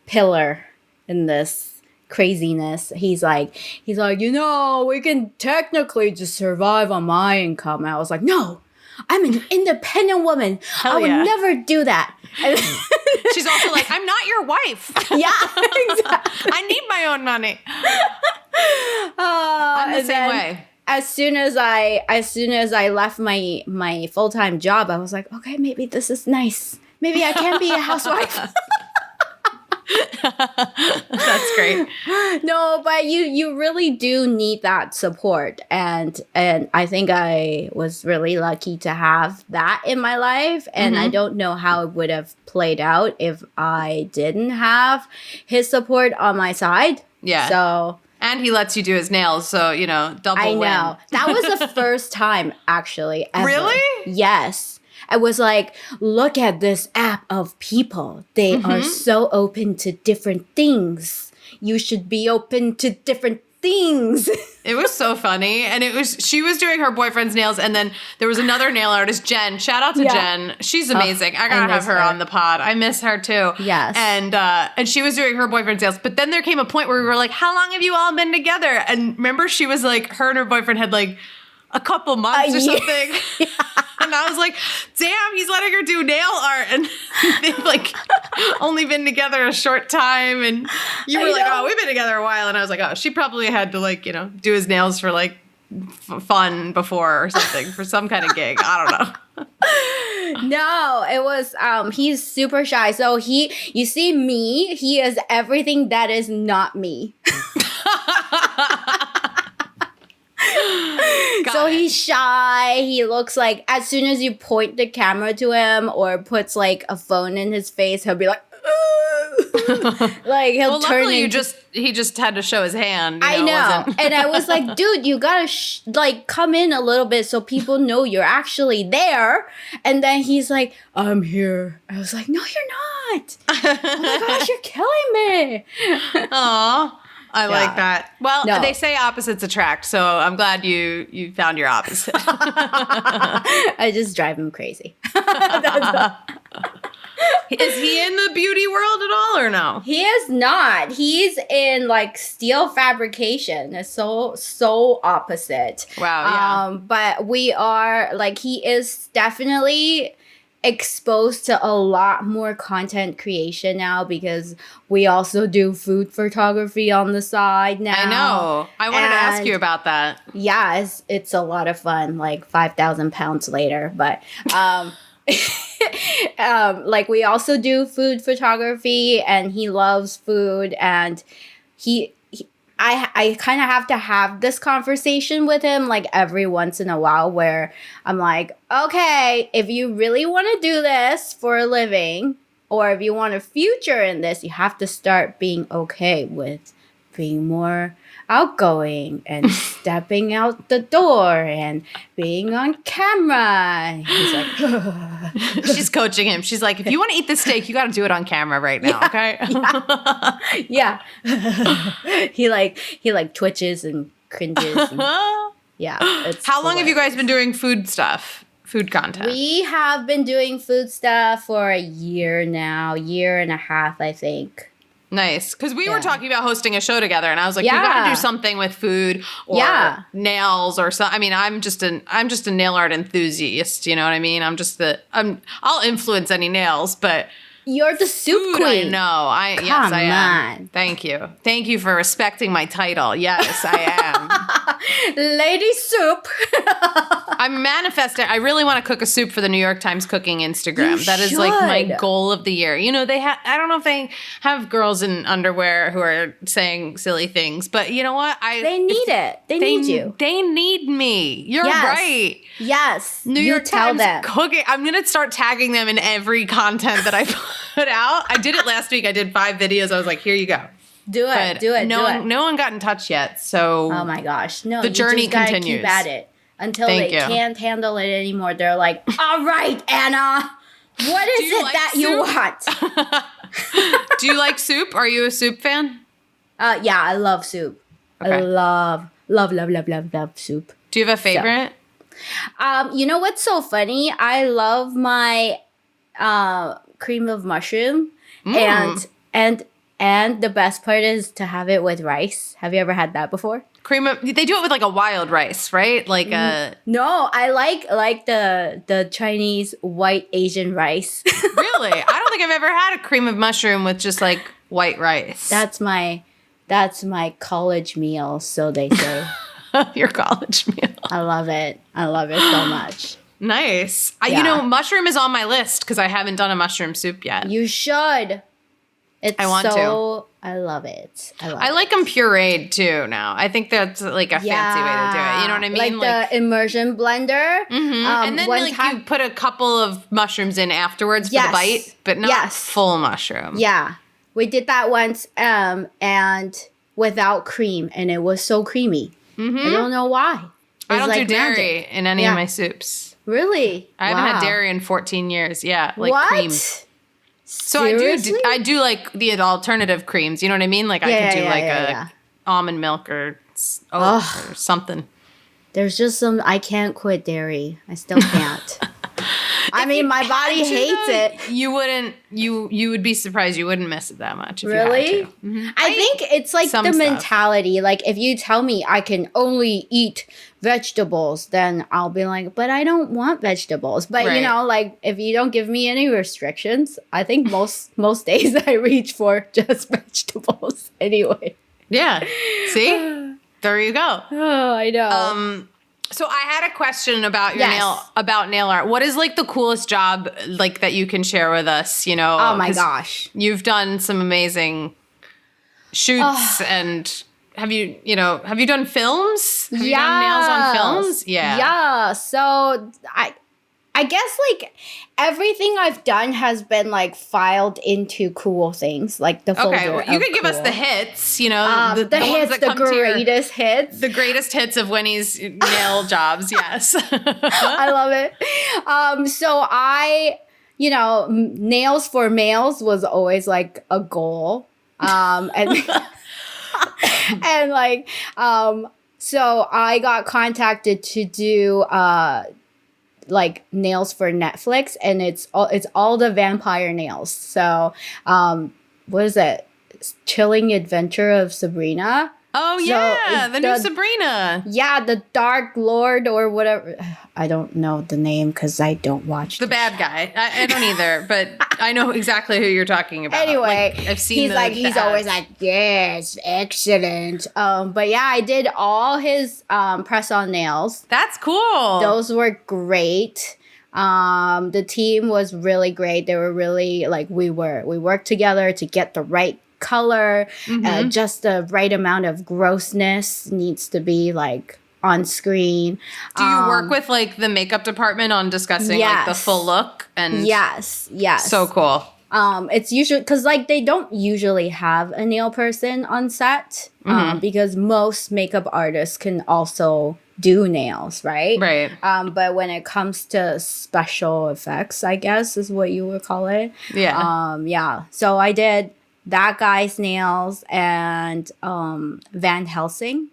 pillar in this craziness. He's like, you know, we can technically just survive on my income. And I was like, no, I'm an independent woman. I would never do that. She's also like, I'm not your wife. Yeah, exactly. I need my own money. I'm the same way. As soon as I left my full-time job, I was like, okay, maybe this is nice. Maybe I can be a housewife. That's great. No, but you really do need that support, and I think I was really lucky to have that in my life, and I don't know how it would have played out if I didn't have his support on my side. Yeah. So. And he lets you do his nails, so, you know, double win. I know. That was the first time, actually, ever. Really? Yes. I was like, look at this app of people. They are so open to different things. You should be open to different things. It was so funny. And she was doing her boyfriend's nails, and then there was another nail artist, Jen. Shout out to Jen. She's amazing. I gotta have her on the pod. I miss her too. Yes. And she was doing her boyfriend's nails. But then there came a point where we were like, how long have you all been together? And remember, she was like, her and her boyfriend had like a couple months or something. Yeah. And I was like, damn, he's letting her do nail art. And they've like only been together a short time. And you were like, oh, we've been together a while. And I was like, oh, she probably had to like, you know, do his nails for like fun before or something, for some kind of gig. I don't know. No, it was, he's super shy. So you see me, he is everything that is not me. So he's shy. He looks like, as soon as you point the camera to him or puts like a phone in his face, he'll be like, like he'll turn. Luckily, he just had to show his hand. I know, and I was like, dude, you gotta like come in a little bit so people know you're actually there. And then he's like, I'm here. I was like, no, you're not. Oh my gosh, you're killing me. Aw. I like that. Well, they say opposites attract, so I'm glad you found your opposite. I just drive him crazy. Is he in the beauty world at all or no? He is not. He's in like steel fabrication. It's so opposite. Wow. Yeah. But we are like, he is definitely exposed to a lot more content creation now because we also do food photography on the side now. I know. I wanted to ask you about that. Yeah, it's a lot of fun, like 5,000 pounds later. But like we also do food photography and he loves food and I kind of have to have this conversation with him like every once in a while where I'm like, okay, if you really want to do this for a living or if you want a future in this, you have to start being okay with being more outgoing and stepping out the door and being on camera. He's like, She's coaching him. She's like, if you want to eat the steak, you got to do it on camera right now, okay? yeah. He like twitches and cringes. And, yeah. It's How long have you hilarious. guys been doing food content? We have been doing food stuff for a year now, year and a half, I think. Nice. Because we were Yeah. talking about hosting a show together and I was like, we got to Yeah. do something with food or Yeah. nails or something. I mean, I'm just a nail art enthusiast. You know what I mean? I'll influence any nails, but You're the soup food, queen. I know. Yes, Come I am. on. Thank you. Thank you for respecting my title. Yes, I am. Lady soup. I'm manifesting. I really want to cook a soup for the New York Times cooking Instagram. You That is like my should. goal of the year. You know, I don't know if they have girls in underwear who are saying silly things, but you know what? They need it. They need you. They need me. You're Yes. right. Yes. New you York tell Times them. cooking. I'm gonna start tagging them in every content that I put out. I did it last week. I did 5 videos. I was like, here you go. Do it. But Do it. No do one, it. no one got in touch yet. So Oh my gosh. No, The you journey just gotta continues. Keep at it until Thank they you. can't handle it anymore. They're like, all right, Anna, what is you it like that you soup? want? do you like soup? Are you a soup fan? Yeah, I love soup. Okay. I love soup. Do you have a favorite? You know what's so funny? I love my cream of mushroom, and the best part is to have it with rice. Have you ever had that before? Cream of, they do it with like a wild rice, right? Like a No, I like the Chinese white Asian rice. really? I don't think I've ever had a cream of mushroom with just like white rice. That's my college meal, so they say. your college meal. I love it. I love it so much. Nice. Yeah. You know, mushroom is on my list because I haven't done a mushroom soup yet. You should. It's I want to. I love it. I like them pureed too now. I think that's like a fancy way to do it. You know what I mean? Like the immersion blender. And then one like time- you put a couple of mushrooms in afterwards for Yes. the bite, but not Yes. full mushroom. Yeah, we did that once, and without cream, and it was so creamy. I don't know why. I It's don't like do dairy magic. in any Yeah. of my soups. Really? I haven't had Wow. dairy in 14 years. Yeah, like what? cream. So Seriously? I do like the alternative creams. You know what I mean? Like I Yeah, can do yeah, like yeah. almond milk or oat or something. There's just some. I can't quit dairy. I still can't. I mean, my body hates it. You wouldn't. You would be surprised. You wouldn't miss it that much. If Really? You had to. Mhm. I think it's like some the stuff. mentality. Like if you tell me I can only eat vegetables, then I'll be like, but I don't want vegetables. But Right. you know, like if you don't give me any restrictions, I think most days I reach for just vegetables anyway. Yeah. See, there you go. Oh, I know. So I had a question about your Yes. nail art. What is like the coolest job like that you can share with us? You know, oh my 'cause gosh. you've done some amazing shoots and have you done films? Have you done nails on films? Yeah. Yeah. So I guess like everything I've done has been like filed into cool things, like the folder. Okay, well, you of could give us cool. the hits, you know, the ones hits, that the come to your- greatest hits. the greatest hits of Winnie's nail jobs. Yes. I love it. So nails for males was always like a goal. And and like, so I got contacted to do, like nails for Netflix, and it's all the vampire nails. So, what is it? Chilling Adventure of Sabrina. Oh, So, yeah. The new Sabrina. Yeah, the Dark Lord or whatever. I don't know the name because I don't watch The bad guy. I don't either, but I know exactly who you're talking about. Anyway, Like, I've seen he's always like, yes, excellent. But yeah, I did all his press-on nails. That's cool. Those were great. The team was really great. They were really like we worked together to get the right color, just the right amount of grossness needs to be like on screen. Do you work with like the makeup department on discussing like the full look? And yes. So cool. It's usually because like they don't usually have a nail person on set because most makeup artists can also do nails, right? Right. But when it comes to special effects, I guess is what you would call it. Yeah. Yeah. So I did that guy's nails and Van Helsing.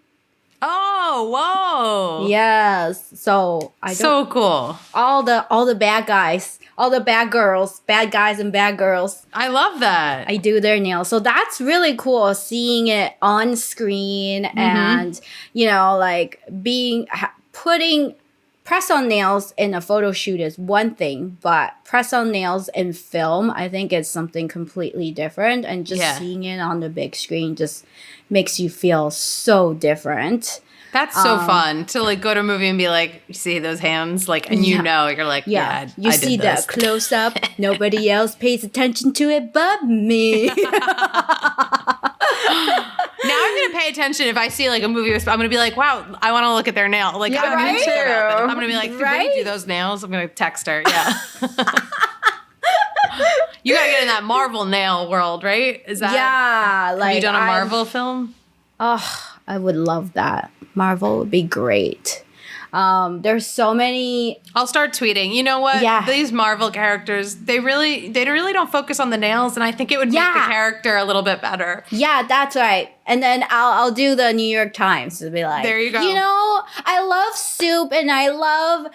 Oh, whoa. Yes. So I don't, So cool. all the bad guys, all the bad girls, bad guys and bad girls. I love that. I do their nails. So that's really cool seeing it on screen and, you know, like putting press-on nails in a photo shoot is one thing, but press-on nails in film, I think it's something completely different. And just seeing it on the big screen just makes you feel so different. That's so fun to like go to a movie and be like, you see those hands, like, and you know, you're like, yeah, you I see did this. the close up. Nobody else pays attention to it but me. Now I'm gonna pay attention if I see like a movie. I'm gonna be like, wow, I want to look at their nail. Like, Yeah, I'm me thinking about this. too. I'm gonna be like, did Right? Winnie do those nails? I'm gonna text her. Yeah. You gotta get in that Marvel nail world, right? Is that? Yeah, like Have you done a Marvel film? Oh, I would love that. Marvel would be great. There's so many. I'll start tweeting. You know what? Yeah. These Marvel characters, they really don't focus on the nails, and I think it would make the character a little bit better. Yeah, that's right. And then I'll do the New York Times to be like, There you go. You know, I love soup and I love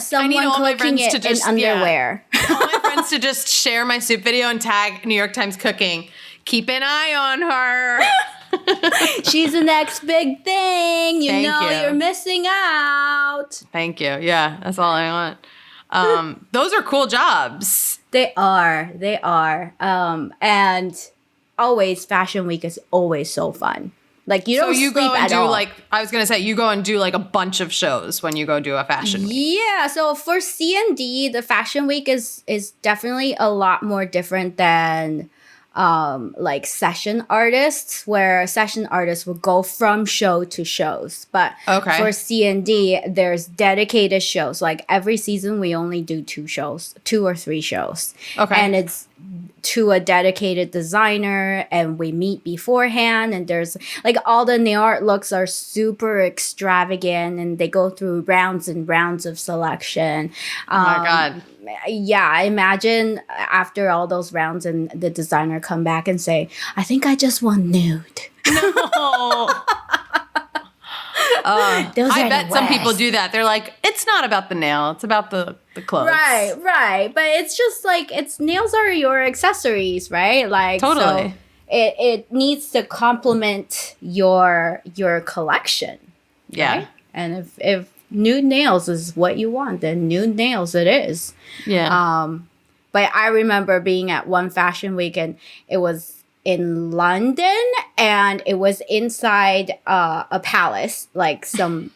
someone all my cooking friends it to just- in underwear. All my friends to just share my soup video and tag New York Times Cooking. Keep an eye on her. She's the next big thing. You Thank know, you. you're missing out. Thank you. Yeah, that's all I want. Those are cool jobs. They are. And always Fashion Week is always so fun. Like you So don't you sleep go and at do all. like, I was gonna say, you go and do like a bunch of shows when you go do a fashion week. Yeah, so for C&D, the Fashion Week is definitely a lot more different than like session artists, where session artists will go from show to shows. But for C&D, there's dedicated shows. Like every season, we only do 2 or 3 shows. Okay. And it's to a dedicated designer, and we meet beforehand, and there's like all the nail art looks are super extravagant, and they go through rounds and rounds of selection. Oh my God. Yeah, I imagine after all those rounds and the designer come back and say, I think I just want nude. No. Those I are bet the some people worst. do that. They're like, it's not about the nail, it's about the clothes. Right. But it's just like, nails are your accessories, right? Like, Totally. So it needs to complement your collection. Yeah. Right? And if nude nails is what you want, then nude nails it is. Yeah. But I remember being at one fashion week, and it was in London, and it was inside a palace, like some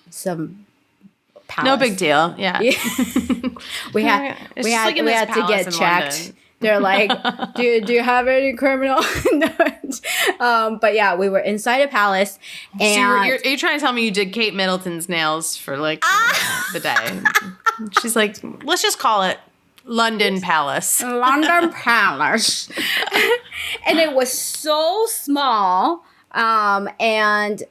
palace. No big deal. Yeah. we had It's we just had, like in we this had to palace get in checked. London. They're like, do you have any criminal notes? But yeah, we were inside a palace, and So you're trying to tell me you did Kate Middleton's nails for like the day. She's like, let's just call it London Palace. London Palace. And it was so small, and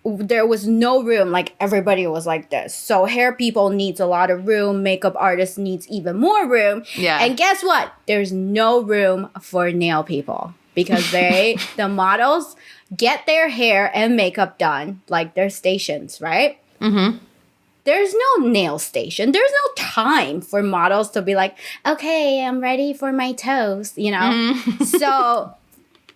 there was no room. Like everybody was like this. So hair people needs a lot of room. Makeup artists needs even more room. Yeah. And guess what? There's no room for nail people because the models get their hair and makeup done, like their stations, right? Mm-hmm. There's no nail station. There's no time for models to be like, okay, I'm ready for my toes, you know? So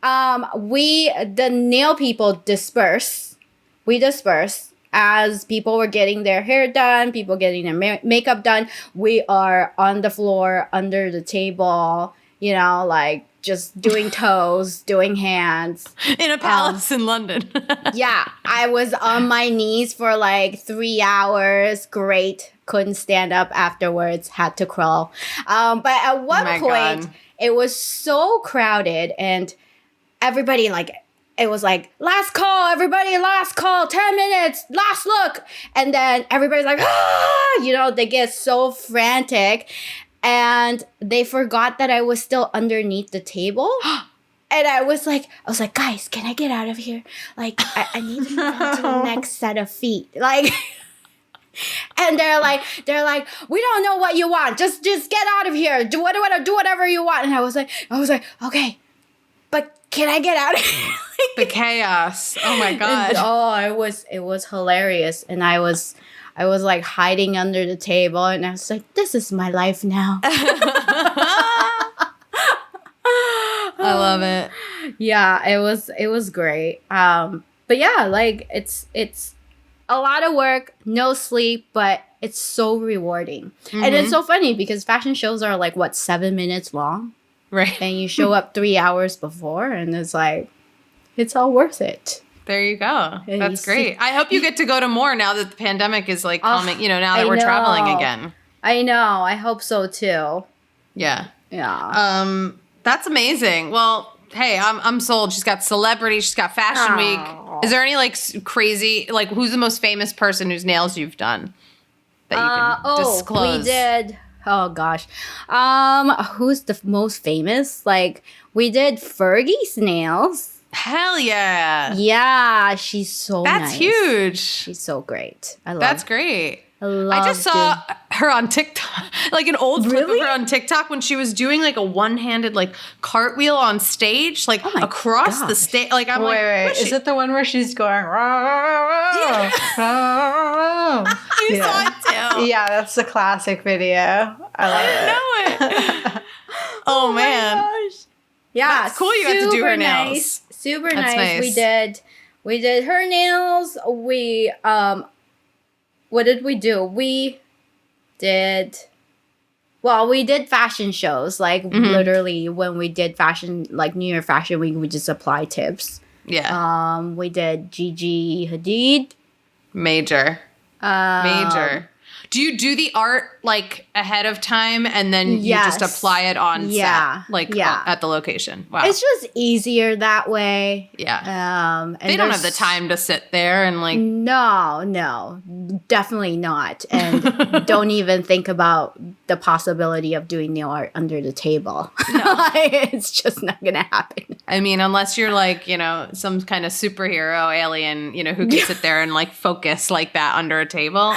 The nail people disperse. We disperse. As people were getting their hair done, people getting their makeup done, we are on the floor, under the table, like just doing toes, doing hands. In a palace in London. Yeah, I was on my knees for like 3 hours. Great. Couldn't stand up afterwards. Had to crawl. But at one point, God. It was so crowded and everybody it was like, last call, everybody, last call, 10 minutes, last look. And then everybody's like, they get so frantic. And they forgot that I was still underneath the table. And I was like, guys, can I get out of here? Like, I need to move on to the next set of feet. Like, and they're like, we don't know what you want. Just get out of here. Do whatever you want. And I was like, okay, but can I get out of here? The chaos. Oh my God. It was hilarious. And I was like hiding under the table and I was like, this is my life now. I love it. Yeah, it was great. But yeah, like it's a lot of work, no sleep, but it's so rewarding. Mm-hmm. And it's so funny because fashion shows are like 7 minutes long. Right. And you show up 3 hours before and it's like, it's all worth it. There you go. That's great. I hope you get to go to more now that the pandemic is like coming, now that we're traveling again. I know. I hope so too. Yeah. Yeah. That's amazing. Well, hey, I'm sold. She's got celebrity. She's got Fashion Week. Is there any crazy, who's the most famous person whose nails you've done that you can disclose? We did. Oh gosh. Who's the most famous? We did Fergie's nails. Hell yeah. Yeah, she's so nice. That's huge. She's so great. That's great. I just saw her on TikTok, an old clip of her on TikTok when she was doing a one-handed cartwheel on stage, across the stage. Wait, is it the one where she's going? Rah, rah, rah, rah, rah. You saw it too. Yeah, that's the classic video. I know it. Oh man. Gosh. Yeah, that's cool. You got to do her nails. Super nice. We did her nails. What did we do? We did fashion shows. Literally when we did fashion, New Year Fashion Week, we just apply tips. Yeah. We did Gigi Hadid. Major. Do you do the art ahead of time and then you just apply it on set? At the location? Wow. It's just easier that way. Yeah. And they don't have the time to sit there and No, definitely not. And don't even think about the possibility of doing nail art under the table. No. It's just not going to happen. I mean, unless you're some kind of superhero alien, who can sit there and focus like that under a table.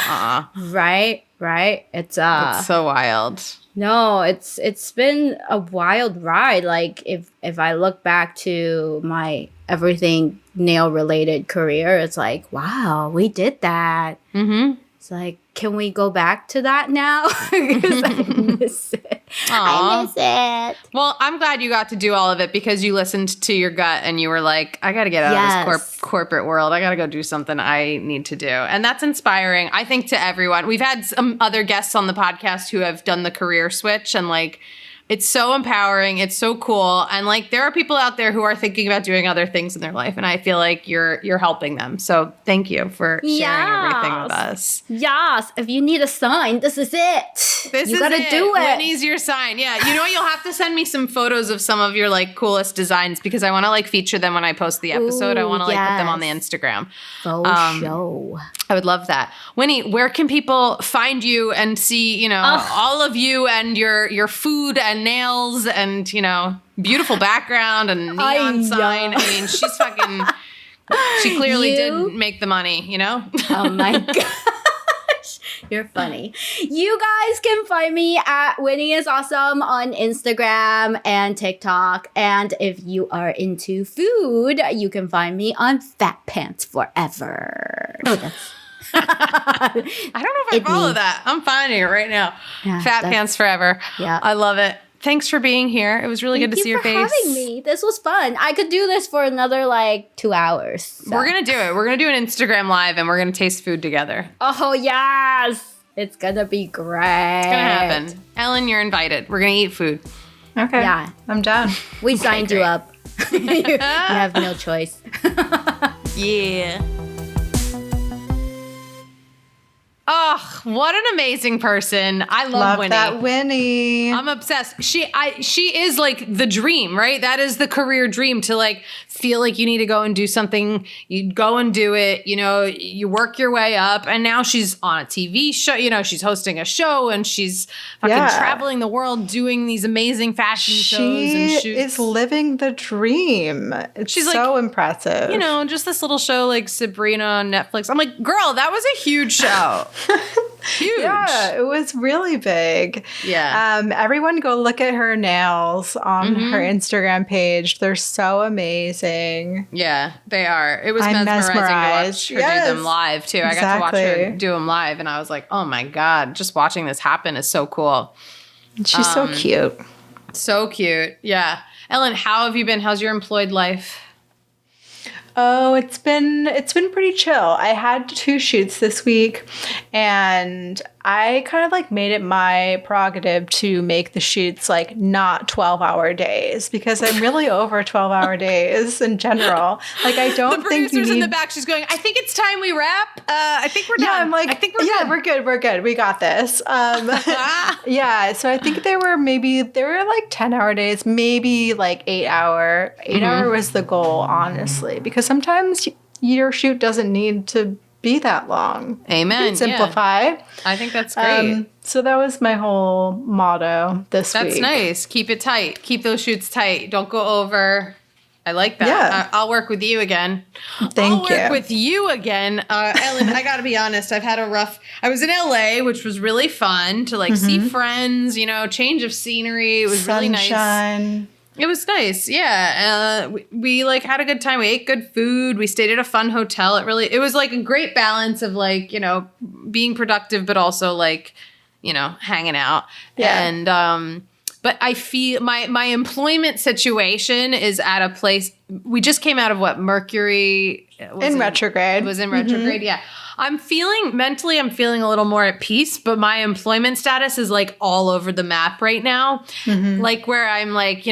Right. It's so wild. No, it's been a wild ride. If I look back to my everything nail related career, it's wow, we did that. Mm-hmm. It's can we go back to that now? Because I miss it. Aww. I miss it. Well, I'm glad you got to do all of it because you listened to your gut and you were like, I got to get out of this corporate world. I got to go do something I need to do. And that's inspiring, I think, to everyone. We've had some other guests on the podcast who have done the career switch and it's so empowering. It's so cool. And there are people out there who are thinking about doing other things in their life. And I feel like you're helping them. So thank you for sharing everything with us. Yes. If you need a sign, this is it. You got to do it. Winnie's your sign. Yeah. You know what? You'll have to send me some photos of some of your coolest designs because I want to feature them when I post the episode. I want to put them on the Instagram. Show. I would love that. Winnie, where can people find you and see, all of you and your food and nails and, beautiful background and neon sign. I mean, she's fucking, she clearly did make the money, Oh my gosh. You're funny. You guys can find me at Winnie is Awesome on Instagram and TikTok. And if you are into food, you can find me on Fat Pants Forever. I don't know if I follow that. I'm finding it right now. Yeah, Fat Pants Forever. Yeah. I love it. thanks for being here. It was really good to see your face. Thank you for having me. This was fun. I could do this for another 2 hours. So. We're going to do it. We're going to do an Instagram live and we're going to taste food together. Oh, yes. It's going to be great. It's going to happen. Ellen, you're invited. We're going to eat food. Okay. Yeah. I'm down. We signed you up. You have no choice. Yeah. Oh, what an amazing person. I love Winnie. That Winnie. I'm obsessed. She is like the dream, right? That is the career dream, to like feel like you need to go and do something. You go and do it, you work your way up. And now she's on a TV show, she's hosting a show and she's fucking traveling the world doing these amazing fashion shows and shoots. She is living the dream. She's so impressive. Just this little show like Sabrina on Netflix. I'm like, girl, that was a huge show. Huge. Yeah, it was really big. Yeah. Everyone go look at her nails on her Instagram page. They're so amazing. Yeah, they are. It was mesmerizing to watch her do them live too. Exactly. I got to watch her do them live and I was like, oh my God, just watching this happen is so cool. She's so cute. So cute. Yeah. Ellen, how have you been? How's your employed life? Oh, it's been pretty chill. I had 2 shoots this week and I kind of like made it my prerogative to make the shoots like not 12-hour days because I'm really over 12-hour days in general. Like I don't the think producer's in the back. She's going, I think it's time we wrap. I think we're done. Yeah, I'm like, I think we're good. We're good. We got this. Yeah, so I think they were like 10-hour days, maybe like 8-hour. 8-hour was the goal, honestly, because sometimes your shoot doesn't need to be that long. Amen. Simplify. Yeah. I think that's great. So that was my whole motto this week. That's nice. Keep it tight. Keep those shoots tight. Don't go over. I like that. Yeah. I'll work with you again. Thank you. I'll work with you again. Ellen, I got to be honest. I was in LA, which was really fun to like see friends, change of scenery. It was really nice. Sunshine. It was nice. Yeah. We like had a good time. We ate good food. We stayed at a fun hotel. It was like a great balance of like, being productive, but also like, hanging out. Yeah. And, but I feel my employment situation is at a place. We just came out of Mercury in retrograde. It was in retrograde. Yeah. I'm feeling a little more at peace, but my employment status is like all over the map right now. Like where I'm like,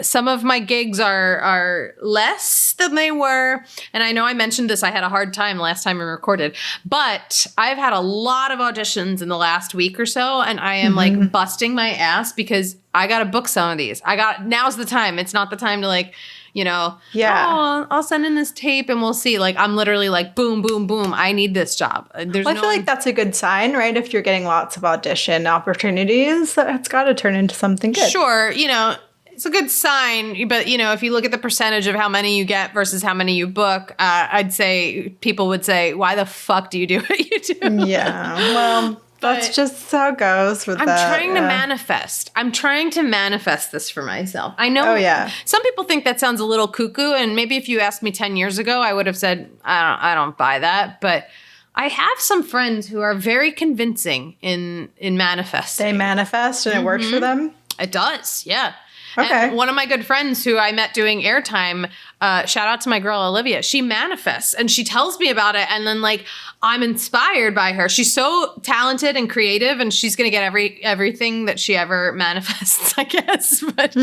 some of my gigs are less than they were. And I know I mentioned this. I had a hard time last time we recorded, but I've had a lot of auditions in the last week or so. And I am like busting my ass because I got to book some of these. Now's the time. It's not the time to like, I'll send in this tape and we'll see. Like, I'm literally like, boom, boom, boom. I need this job. I feel like that's a good sign, right? If you're getting lots of audition opportunities, it's got to turn into something good. Sure. It's a good sign. But, if you look at the percentage of how many you get versus how many you book, I'd say people would say, why the fuck do you do what you do? Yeah. Well, that's just how it goes with I'm trying to manifest. I'm trying to manifest this for myself. I know some people think that sounds a little cuckoo, and maybe if you asked me 10 years ago, I would have said, I don't buy that. But I have some friends who are very convincing in manifesting. They manifest and it works for them? It does, yeah. Okay. And one of my good friends who I met doing airtime, shout out to my girl Olivia, she manifests and she tells me about it. And then like, I'm inspired by her. She's so talented and creative and she's going to get everything that she ever manifests, I guess. But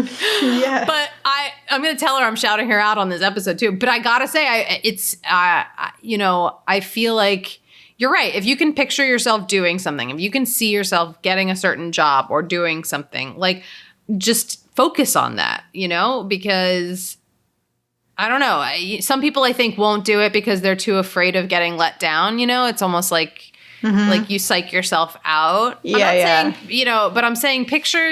yeah. But I'm going to tell her I'm shouting her out on this episode too. But I got to say, I feel like you're right. If you can picture yourself doing something, if you can see yourself getting a certain job or doing something, like just focus on that, because I don't know. Some people I think won't do it because they're too afraid of getting let down. It's almost like you psych yourself out. Yeah, saying, but I'm saying picture,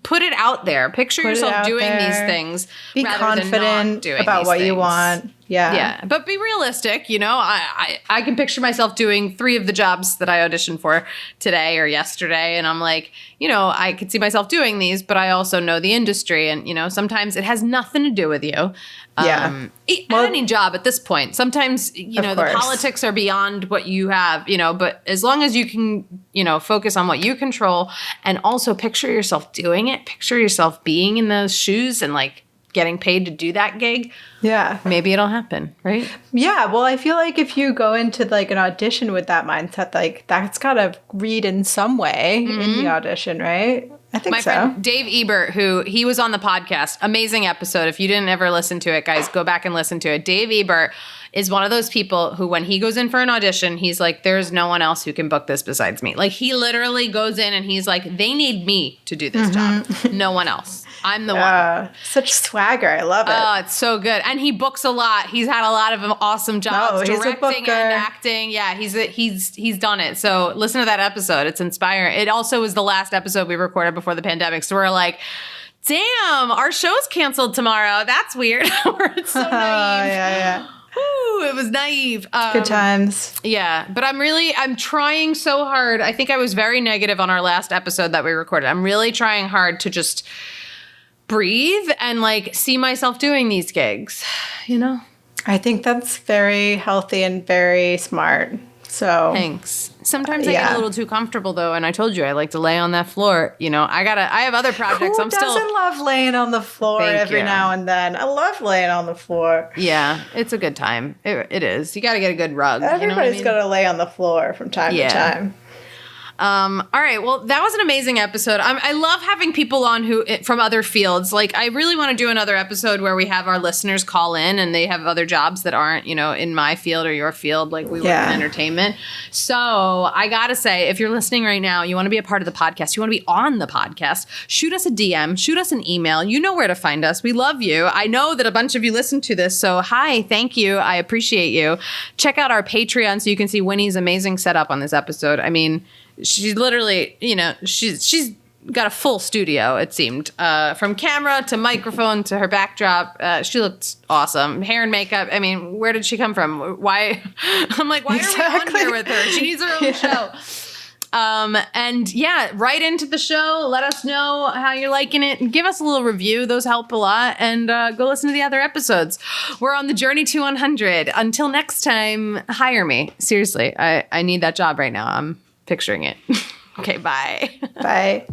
put it out there. Picture yourself doing these things. Be confident about what you want. Yeah, but be realistic. I can picture myself doing 3 of the jobs that I auditioned for today or yesterday, and I'm like, I could see myself doing these, but I also know the industry, and sometimes it has nothing to do with you. Any job at this point. Sometimes the politics are beyond what you have. But as long as you can, focus on what you control, and also picture yourself doing it, picture yourself being in those shoes, and like getting paid to do that gig. Yeah. Maybe it'll happen, right? Yeah. Well, I feel like if you go into like an audition with that mindset, like that's got to read in some way in the audition, right? I think My friend Dave Ebert, he was on the podcast, amazing episode. If you didn't ever listen to it, guys, go back and listen to it. Dave Ebert is one of those people who, when he goes in for an audition, he's like, there's no one else who can book this besides me. Like, he literally goes in and he's like, they need me to do this job. No one else. I'm the one. Such swagger. I love it. Oh, it's so good. And he books a lot. He's had a lot of awesome jobs, directing and acting. Yeah, he's done it. So listen to that episode. It's inspiring. It also was the last episode we recorded before the pandemic. So we're like, damn, our show's canceled tomorrow. That's weird. It's so naive. Yeah. Ooh, it was naive. Good times. Yeah, but I'm trying so hard. I think I was very negative on our last episode that we recorded. I'm really trying hard to just breathe and like see myself doing these gigs, I think that's very healthy and very smart. So thanks. Sometimes I get a little too comfortable though, and I told you I like to lay on that floor. I have other projects. Who doesn't love laying on the floor every now and then? I love laying on the floor. Yeah, it's a good time. It is. You got to get a good rug. Everybody's got to lay on the floor from time to time. All right. Well, that was an amazing episode. I love having people on who from other fields. Like, I really want to do another episode where we have our listeners call in and they have other jobs that aren't, in my field or your field. Like, we work in entertainment. So I got to say, if you're listening right now, you want to be a part of the podcast, you want to be on the podcast, shoot us a DM, shoot us an email. You know where to find us. We love you. I know that a bunch of you listen to this. So hi, thank you. I appreciate you. Check out our Patreon so you can see Winnie's amazing setup on this episode. I mean, she's literally, she's got a full studio, it seemed. From camera to microphone to her backdrop. She looked awesome. Hair and makeup. I mean, where did she come from? Why? I'm like, why are we on here with her? She needs her own show. And yeah, write into the show. Let us know how you're liking it. And give us a little review. Those help a lot. And go listen to the other episodes. We're on the journey to 100. Until next time, hire me. Seriously, I need that job right now. I'm picturing it. Okay, bye. Bye.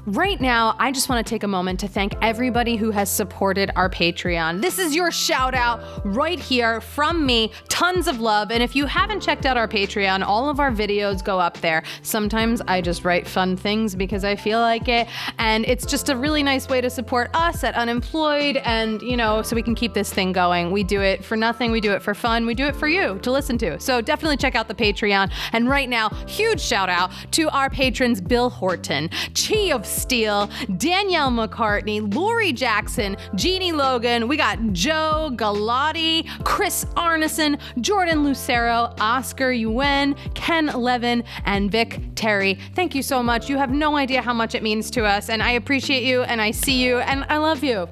Right now, I just want to take a moment to thank everybody who has supported our Patreon. This is your shout out right here from me. Tons of love. And if you haven't checked out our Patreon, all of our videos go up there. Sometimes I just write fun things because I feel like it. And it's just a really nice way to support us at Unemployed and, so we can keep this thing going. We do it for nothing. We do it for fun. We do it for you to listen to. So definitely check out the Patreon. And right now, huge shout out to our patrons, Bill Horton, Chi of Steele, Danielle McCartney, Lori Jackson, Jeannie Logan. We got Joe Galati, Chris Arneson, Jordan Lucero, Oscar Yuen, Ken Levin, and Vic Terry. Thank you so much. You have no idea how much it means to us, and I appreciate you, and I see you, and I love you.